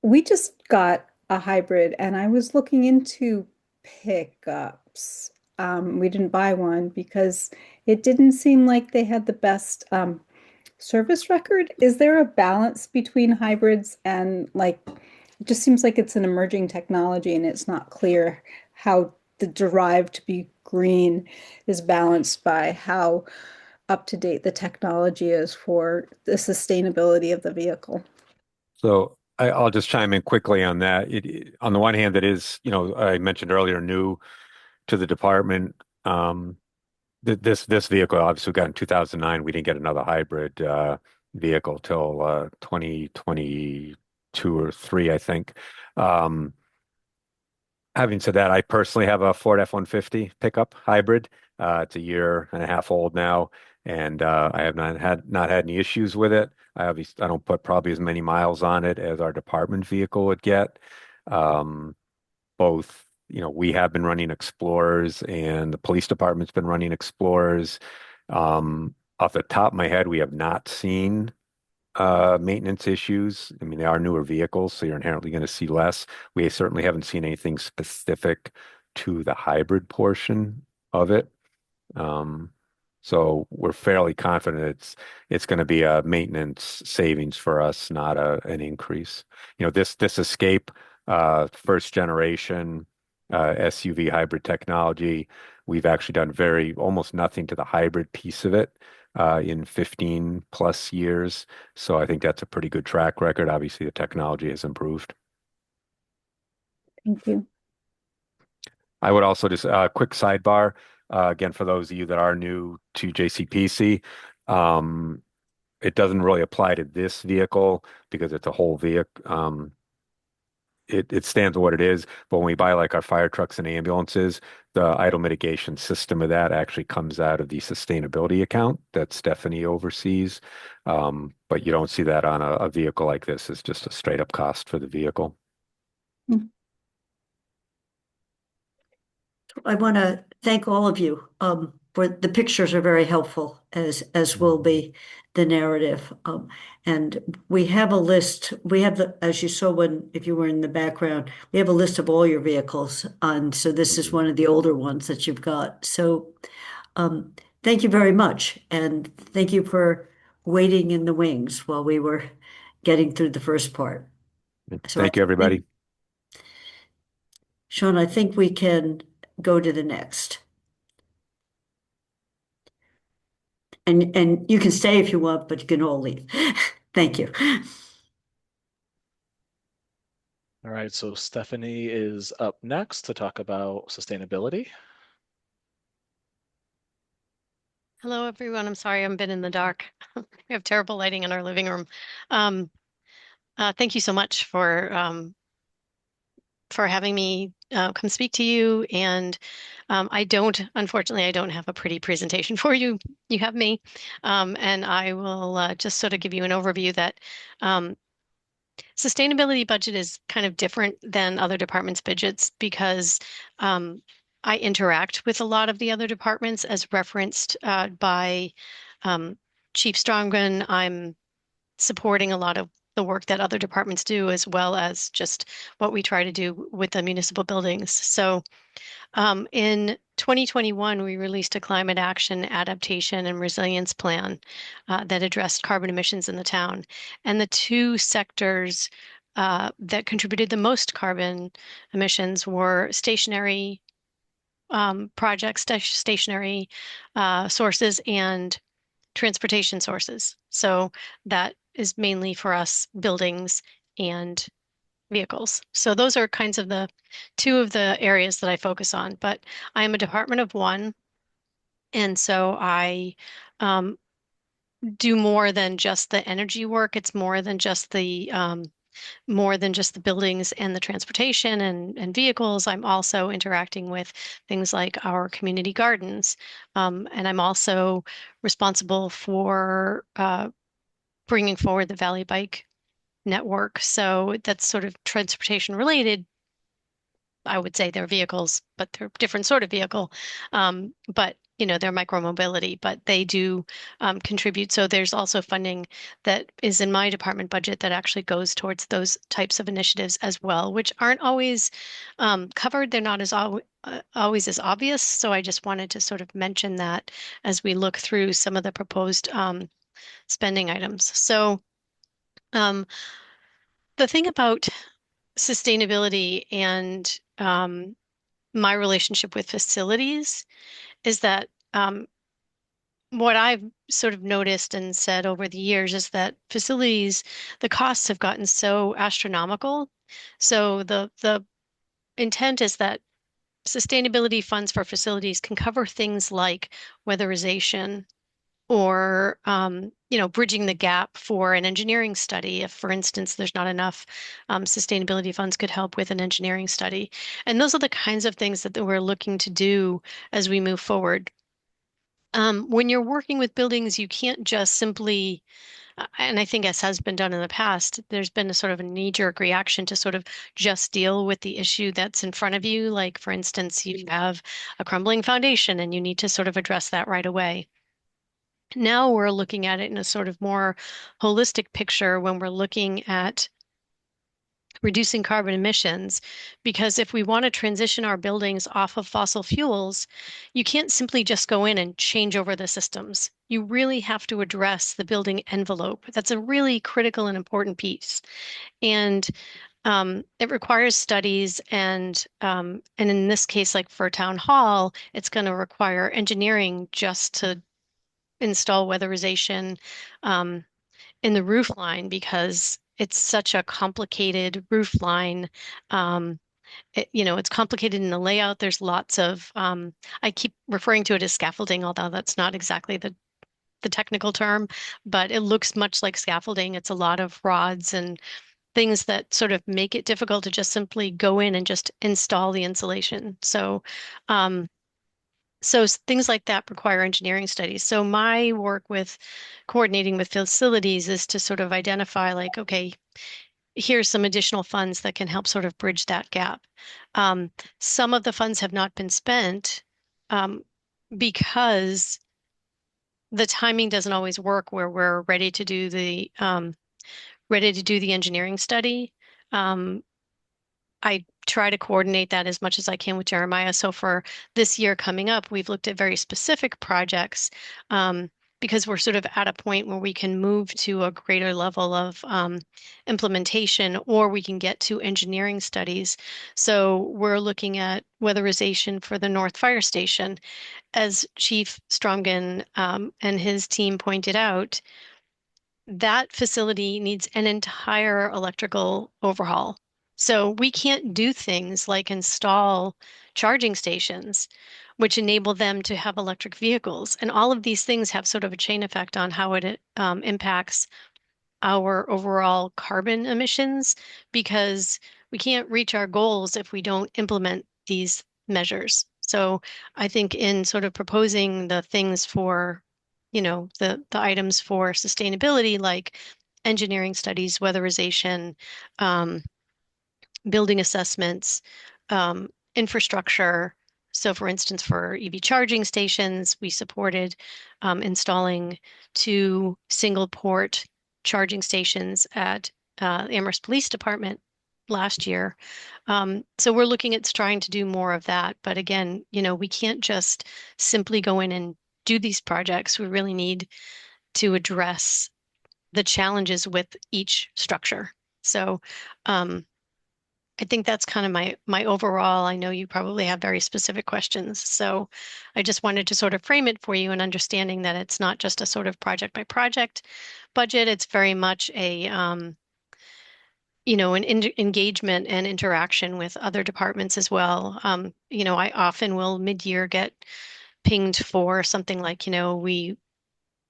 we just got a hybrid and I was looking into pickups. We didn't buy one because it didn't seem like they had the best service record. Is there a balance between hybrids and it just seems like it's an emerging technology and it's not clear how the drive to be green is balanced by how up to date the technology is for the sustainability of the vehicle. So I'll just chime in quickly on that. On the one hand, it is, I mentioned earlier, new to the department. This vehicle obviously got in 2009. We didn't get another hybrid vehicle till 2022 or 3, I think. Having said that, I personally have a Ford F-150 pickup hybrid. It's a year and a half old now, and I have not had any issues with it. I don't put probably as many miles on it as our department vehicle would get. Both we have been running Explorers and the police department's been running Explorers. Off the top of my head, we have not seen maintenance issues. I mean, they are newer vehicles, so you're inherently going to see less. We certainly haven't seen anything specific to the hybrid portion of it. So we're fairly confident it's going to be a maintenance savings for us, not an increase. This Escape first generation SUV hybrid technology, we've actually done almost nothing to the hybrid piece of it in 15 plus years. So I think that's a pretty good track record. Obviously, the technology has improved. Thank you. I would also just quick sidebar. Again, for those of you that are new to JCPC, it doesn't really apply to this vehicle because it's a whole vehicle. It stands for what it is, but when we buy like our fire trucks and ambulances, the idle mitigation system of that actually comes out of the sustainability account that Stephanie oversees. But you don't see that on a vehicle like this. It's just a straight up cost for the vehicle. I want to thank all of you for the pictures are very helpful, as will be the narrative. And we have a list. We have as you saw if you were in the background, we have a list of all your vehicles. And so this is one of the older ones that you've got. So thank you very much. And thank you for waiting in the wings while we were getting through the first part. So Thank you, everybody. Sean, I think we can go to the next. And you can stay if you want, but you can all leave. Thank you. All right, so Stephanie is up next to talk about sustainability. Hello, everyone. I'm sorry I've been in the dark. We have terrible lighting in our living room. Thank you so much for having me come speak to you. And unfortunately, I don't have a pretty presentation for you. You have me. And I will just sort of give you an overview that sustainability budget is kind of different than other departments' budgets because I interact with a lot of the other departments as referenced by Chief Strongman. I'm supporting a lot of the work that other departments do, as well as just what we try to do with the municipal buildings. So in 2021, we released a climate action, adaptation, and resilience plan that addressed carbon emissions in the town. And the two sectors that contributed the most carbon emissions were stationary projects, stationary sources, and transportation sources. So that is mainly for us buildings and vehicles. So those are kinds of the two of the areas that I focus on. But I am a department of one, and so I do more than just the energy work. It's more than just the buildings and the transportation and vehicles. I'm also interacting with things like our community gardens. And I'm also responsible for bringing forward the Valley Bike Network. So that's sort of transportation related. I would say they're vehicles, but they're different sort of vehicle. But they're micromobility, but they do contribute. So there's also funding that is in my department budget that actually goes towards those types of initiatives as well, which aren't always covered. They're not as always as obvious. So I just wanted to sort of mention that as we look through some of the proposed spending items. So the thing about sustainability and my relationship with facilities is that what I've sort of noticed and said over the years is that facilities, the costs have gotten so astronomical. So the intent is that sustainability funds for facilities can cover things like weatherization or bridging the gap for an engineering study. If, for instance, there's not enough sustainability funds could help with an engineering study. And those are the kinds of things that we're looking to do as we move forward. When you're working with buildings, you can't just simply and I think as has been done in the past, there's been a sort of a knee-jerk reaction to sort of just deal with the issue that's in front of you. Like, for instance, you have a crumbling foundation and you need to sort of address that right away. Now we're looking at it in a sort of more holistic picture when we're looking at reducing carbon emissions, because if we want to transition our buildings off of fossil fuels, you can't simply just go in and change over the systems. You really have to address the building envelope. That's a really critical and important piece. And it requires studies, and in this case, like for town hall, it's going to require engineering just to install weatherization in the roof line because it's such a complicated roof line. It's complicated in the layout. There's lots of, I keep referring to it as scaffolding, although that's not exactly the technical term, but it looks much like scaffolding. It's a lot of rods and things that sort of make it difficult to just simply go in and just install the insulation. So things like that require engineering studies. So my work with coordinating with facilities is to sort of identify like, okay, here's some additional funds that can help sort of bridge that gap. Some of the funds have not been spent because the timing doesn't always work where we're ready to do the engineering study. I try to coordinate that as much as I can with Jeremiah. So for this year coming up, we've looked at very specific projects because we're sort of at a point where we can move to a greater level of implementation, or we can get to engineering studies. So we're looking at weatherization for the North Fire Station. As Chief Stromgen and his team pointed out, that facility needs an entire electrical overhaul. So we can't do things like install charging stations, which enable them to have electric vehicles. And all of these things have sort of a chain effect on how it impacts our overall carbon emissions, because we can't reach our goals if we don't implement these measures. So I think in sort of proposing the things for, the items for sustainability, like engineering studies, weatherization, building assessments, infrastructure. So for instance, for EV charging stations, we supported installing 2 single port charging stations at Amherst Police Department last year. So we're looking at trying to do more of that. But again, we can't just simply go in and do these projects. We really need to address the challenges with each structure. So I think that's kind of my overall. I know you probably have very specific questions, so I just wanted to sort of frame it for you and understanding that it's not just a sort of project by project budget. It's very much a engagement and interaction with other departments as well. I often will mid-year get pinged for something like, we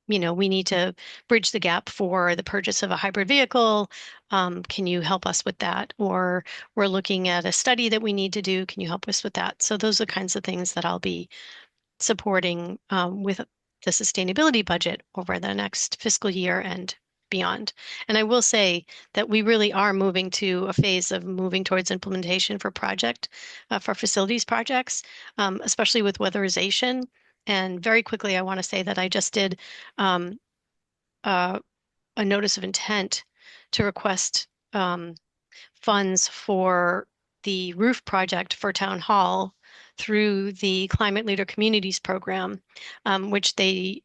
need to bridge the gap for the purchase of a hybrid vehicle. Can you help us with that? Or we're looking at a study that we need to do. Can you help us with that? So those are the kinds of things that I'll be supporting with the sustainability budget over the next fiscal year and beyond. And I will say that we really are moving to a phase of moving towards implementation for facilities projects, especially with weatherization. And very quickly, I want to say that I just did a notice of intent to request funds for the roof project for Town Hall through the Climate Leader Communities program, which they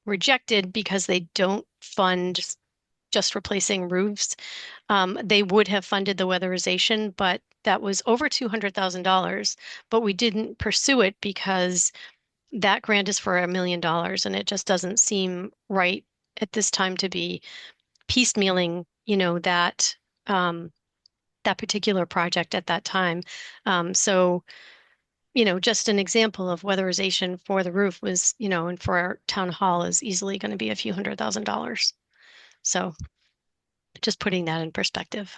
rejected because they don't fund just replacing roofs. They would have funded the weatherization, but that was over $200,000. But we didn't pursue it because that grant is for $1 million, and it just doesn't seem right at this time to be piecemealing, that particular project at that time. So, just an example of weatherization for the roof was, and for our town hall is easily going to be a few $100,000. So just putting that in perspective.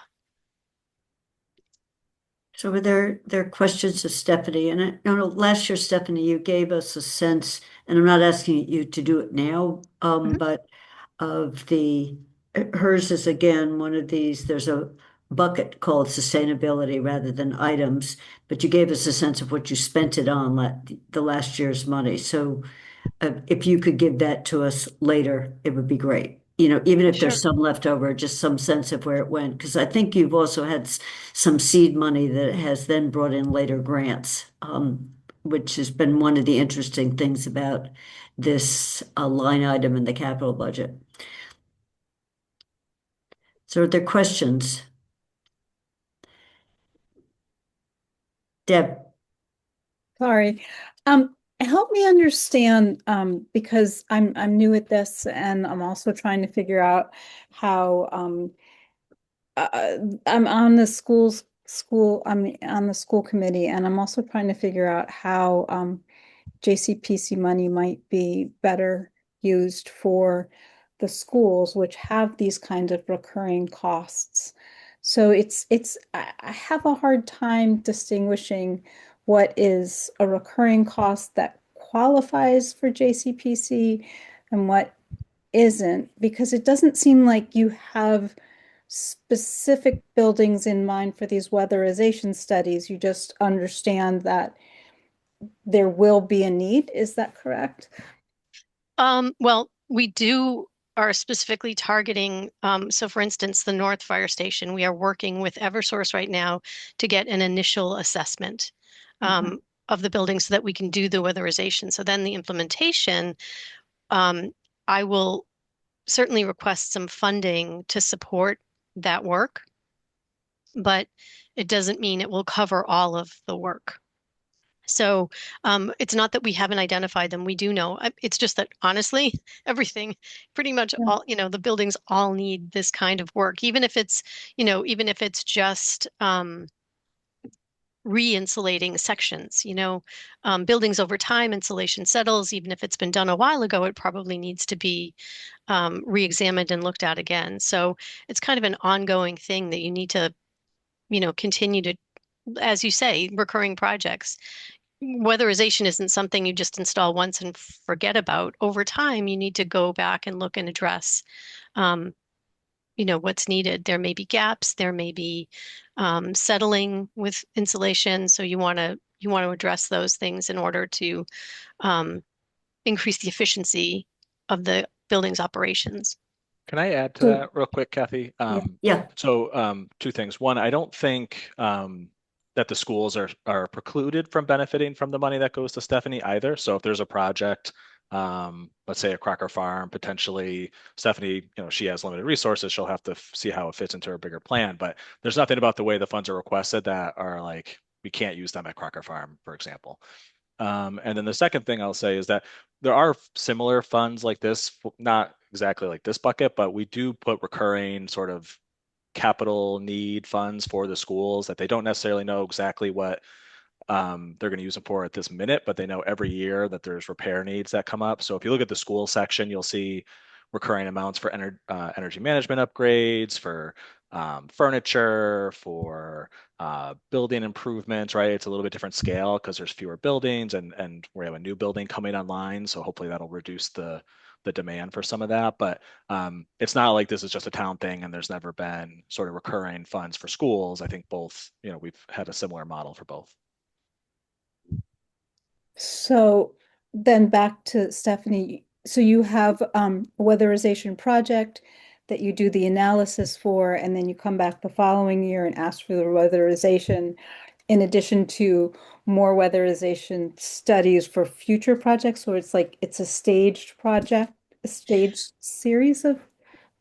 So were there questions of Stephanie? And last year, Stephanie, you gave us a sense, and I'm not asking you to do it now, but of hers is again one of these, there's a bucket called sustainability rather than items, but you gave us a sense of what you spent it on the last year's money. So if you could give that to us later, it would be great. Even if Sure. there's some left over, just some sense of where it went. Because I think you've also had some seed money that has then brought in later grants, which has been one of the interesting things about this line item in the capital budget. So are there questions? Deb? Sorry. Help me understand, because I'm new at this and I'm also trying to figure out how, I'm on the I'm on the school committee, and I'm also trying to figure out how, JCPC money might be better used for the schools, which have these kinds of recurring costs. So I have a hard time distinguishing what is a recurring cost that qualifies for JCPC and what isn't, because it doesn't seem like you have specific buildings in mind for these weatherization studies. You just understand that there will be a need. Is that correct? Well, we are specifically targeting, so for instance, the North Fire Station, we are working with Eversource right now to get an initial assessment of the building so that we can do the weatherization. So then the implementation, I will certainly request some funding to support that work, but it doesn't mean it will cover all of the work. So it's not that we haven't identified them. We do know. It's just that honestly, everything, pretty much all, the buildings all need this kind of work, even if it's just re-insulating sections, buildings over time, insulation settles. Even if it's been done a while ago, it probably needs to be re-examined and looked at again. So it's kind of an ongoing thing that you need to, continue to, as you say, recurring projects. Weatherization isn't something you just install once and forget about. Over time, you need to go back and look and address, what's needed. There may be gaps, there may be settling with insulation. So you want to address those things in order to increase the efficiency of the building's operations. Can I add to that real quick, Kathy? Yeah. So two things. One, I don't think that the schools are precluded from benefiting from the money that goes to Stephanie either. So if there's a project, let's say a Crocker Farm, potentially Stephanie, she has limited resources. She'll have to see how it fits into her bigger plan. But there's nothing about the way the funds are requested that are like, we can't use them at Crocker Farm, for example. And then the second thing I'll say is that there are similar funds like this, not exactly like this bucket, but we do put recurring sort of capital need funds for the schools that they don't necessarily know exactly what they're going to use them for at this minute, but they know every year that there's repair needs that come up. So if you look at the school section, you'll see recurring amounts for energy management upgrades, for furniture, for building improvements, right? It's a little bit different scale because there's fewer buildings and we have a new building coming online. So hopefully that'll reduce the demand for some of that. But it's not like this is just a town thing and there's never been sort of recurring funds for schools. I think both, we've had a similar model for both. So then back to Stephanie. So you have a weatherization project that you do the analysis for, and then you come back the following year and ask for the weatherization in addition to more weatherization studies for future projects. So it's a staged project, a staged series of.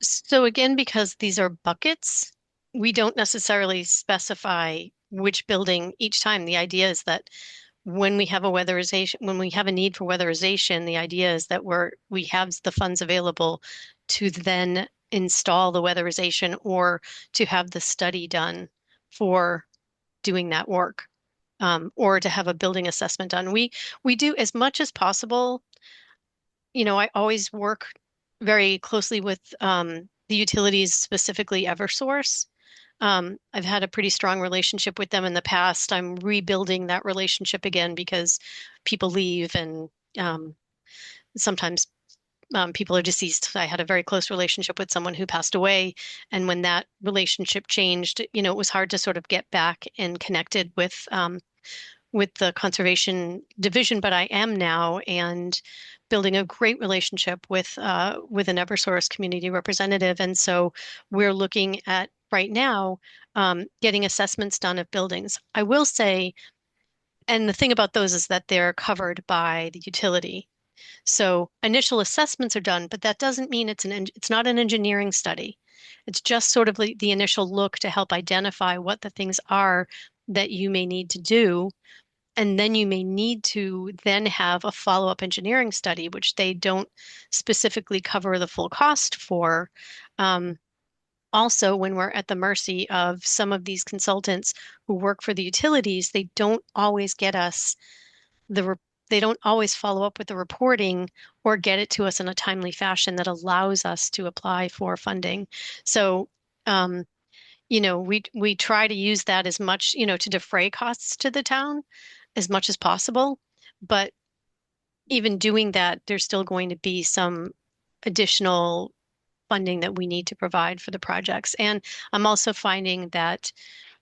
So again, because these are buckets, we don't necessarily specify which building each time. The idea is that when we have when we have a need for weatherization, the idea is that we have the funds available to then install the weatherization or to have the study done for doing that work, or to have a building assessment done. We do as much as possible. I always work very closely with the utilities, specifically Eversource. I've had a pretty strong relationship with them in the past. I'm rebuilding that relationship again because people leave and sometimes, people are deceased. I had a very close relationship with someone who passed away, and when that relationship changed, you know, it was hard to sort of get back and connected with the conservation division, but I am now, and building a great relationship with an Eversource community representative. And so we're looking at right now getting assessments done of buildings. I will say, and the thing about those is that they're covered by the utility. So initial assessments are done, but that doesn't mean it's not an engineering study. It's just sort of the initial look to help identify what the things are that you may need to do. And then you may need to then have a follow-up engineering study, which they don't specifically cover the full cost for. Also, when we're at the mercy of some of these consultants who work for the utilities, they don't always get us they don't always follow up with the reporting or get it to us in a timely fashion that allows us to apply for funding. So, you know, we try to use that as much, you know, to defray costs to the town as much as possible. But even doing that, there's still going to be some additional funding that we need to provide for the projects. And I'm also finding that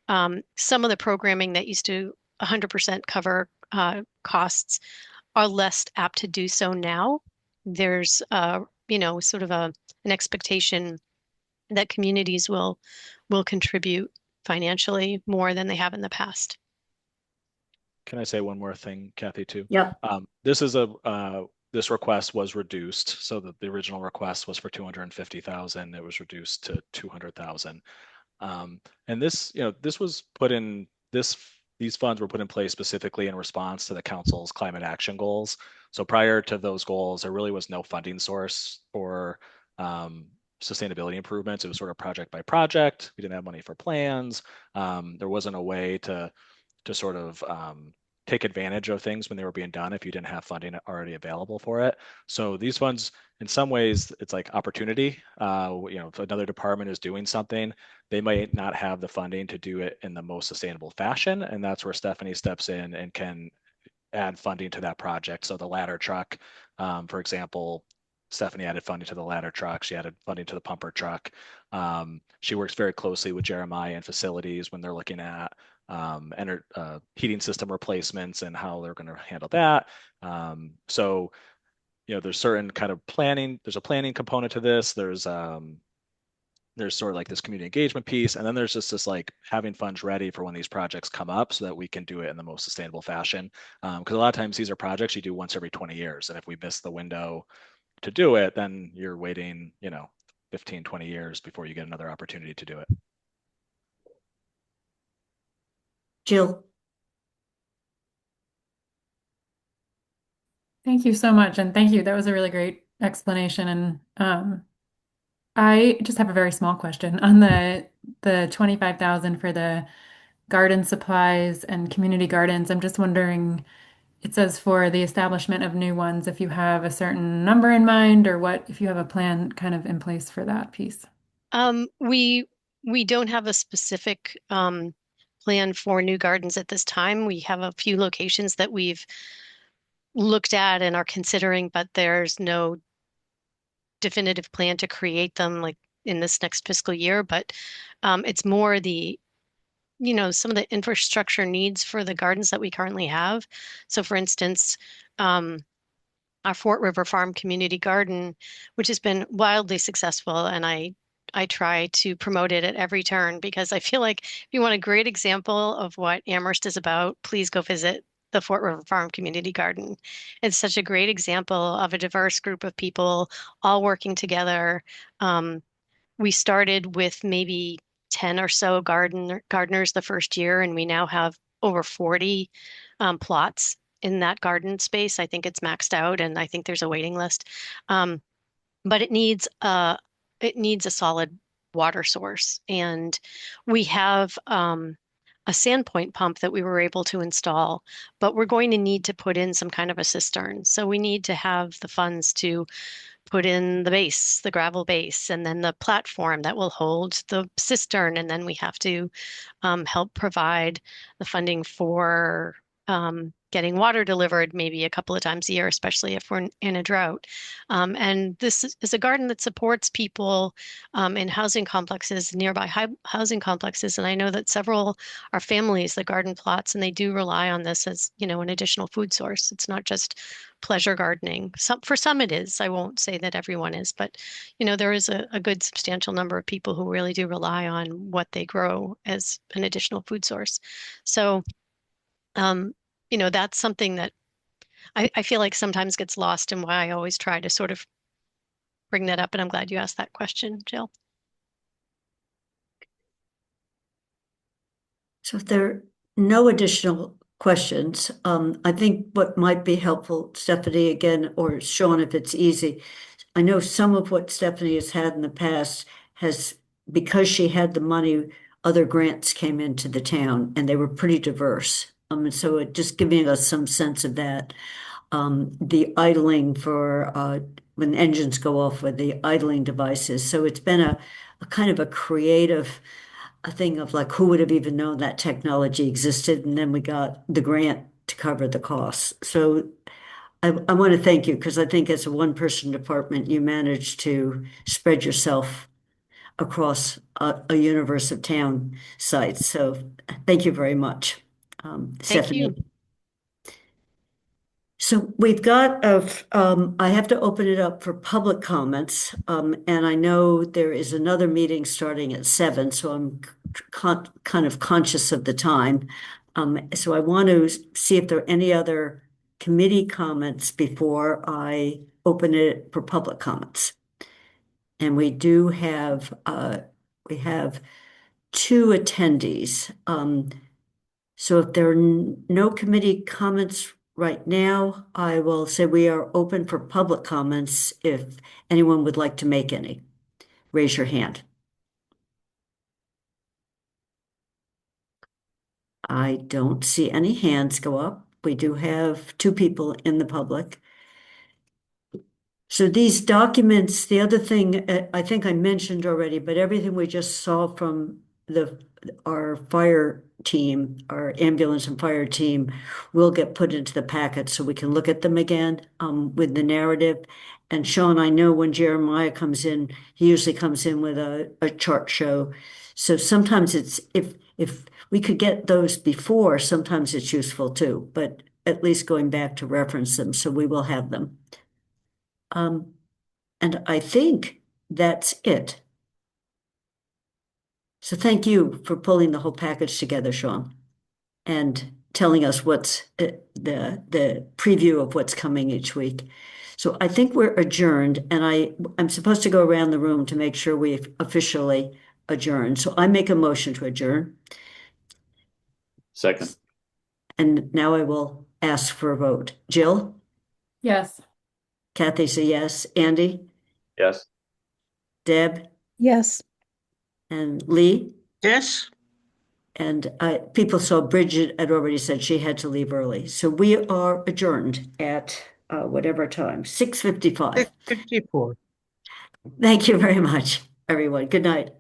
some of the programming that used to 100% cover costs are less apt to do so now. There's, you know, sort of an expectation that communities will contribute financially more than they have in the past. Can I say one more thing, Kathy, too? Yeah. This request was reduced, so that the original request was for 250,000. It was reduced to 200,000. And this, you know, these funds were put in place specifically in response to the council's climate action goals. So prior to those goals, there really was no funding source for sustainability improvements. It was sort of project by project. We didn't have money for plans. There wasn't a way to sort of take advantage of things when they were being done if you didn't have funding already available for it. So these funds, in some ways, it's like opportunity. You know, if another department is doing something, they might not have the funding to do it in the most sustainable fashion. And that's where Stephanie steps in and can add funding to that project. So the ladder truck, for example, Stephanie added funding to the ladder truck. She added funding to the pumper truck. She works very closely with Jeremiah and facilities when they're looking at heating system replacements and how they're going to handle that. So, you know, there's certain kind of planning. There's a planning component to this. There's sort of like this community engagement piece, and then there's just this like having funds ready for when these projects come up so that we can do it in the most sustainable fashion. Because a lot of times these are projects you do once every 20 years, and if we miss the window to do it, then you're waiting, you know, 15, 20 years before you get another opportunity to do it. Jill. Thank you so much. And thank you. That was a really great explanation. And I just have a very small question on the 25,000 for the garden supplies and community gardens. I'm just wondering, it says for the establishment of new ones, if you have a certain number in mind, or what, if you have a plan kind of in place for that piece. We don't have a specific plan for new gardens at this time. We have a few locations that we've looked at and are considering, but there's no definitive plan to create them like in this next fiscal year. But it's more you know, some of the infrastructure needs for the gardens that we currently have. So for instance, our Fort River Farm Community Garden, which has been wildly successful, and I try to promote it at every turn because I feel like if you want a great example of what Amherst is about, please go visit the Fort River Farm Community Garden. It's such a great example of a diverse group of people all working together. We started with maybe 10 or so gardeners the first year, and we now have over 40 plots in that garden space. I think it's maxed out, and I think there's a waiting list. But it needs a solid water source, and we have a Sandpoint pump that we were able to install, but we're going to need to put in some kind of a cistern. So we need to have the funds to put in the base, the gravel base, and then the platform that will hold the cistern. And then we have to help provide the funding for getting water delivered maybe a couple of times a year, especially if we're in a drought. And this is a garden that supports people in housing complexes, nearby housing complexes. And I know that several are families that garden plots, and they do rely on this as, you know, an additional food source. It's not just pleasure gardening. For some it is. I won't say that everyone is, but, you know, there is a good substantial number of people who really do rely on what they grow as an additional food source. So, you know, that's something that I feel like sometimes gets lost, and why I always try to sort of bring that up. And I'm glad you asked that question, Jill. So if there are no additional questions, I think what might be helpful, Stephanie, again, or Sean, if it's easy. I know some of what Stephanie has had in the past has, because she had the money, other grants came into the town and they were pretty diverse. And so it just giving us some sense of that. The idling for when engines go off with the idling devices. So it's been a kind of a creative thing of like, who would have even known that technology existed? And then we got the grant to cover the costs. So I want to thank you, because I think as a one-person department, you managed to spread yourself across a universe of town sites. So thank you very much, Thank Stephanie. you. So we've got I have to open it up for public comments, and I know there is another meeting starting at 7, so I'm kind of conscious of the time. So I want to see if there are any other committee comments before I open it for public comments. And we do have we have 2 attendees. So if there are no committee comments right now, I will say we are open for public comments if anyone would like to make any. Raise your hand. I don't see any hands go up. We do have 2 people in the public. So these documents, the other thing I think I mentioned already, but everything we just saw from our fire team, our ambulance and fire team, will get put into the packet so we can look at them again with the narrative. And Sean, I know when Jeremiah comes in, he usually comes in with a chart show. So sometimes it's if we could get those before, sometimes it's useful too, but at least going back to reference them, so we will have them. And I think that's it. So thank you for pulling the whole package together, Sean, and telling us what's the preview of what's coming each week. So I think we're adjourned, and I'm supposed to go around the room to make sure we've officially adjourned. So I make a motion to adjourn. Second. And now I will ask for a vote. Jill? Yes. Kathy's a yes. Andy? Yes. Deb? Yes. And Lee? Yes. And people saw Bridget had already said she had to leave early. So we are adjourned at whatever time, 6:55. 6:54. Thank you very much, everyone. Good night.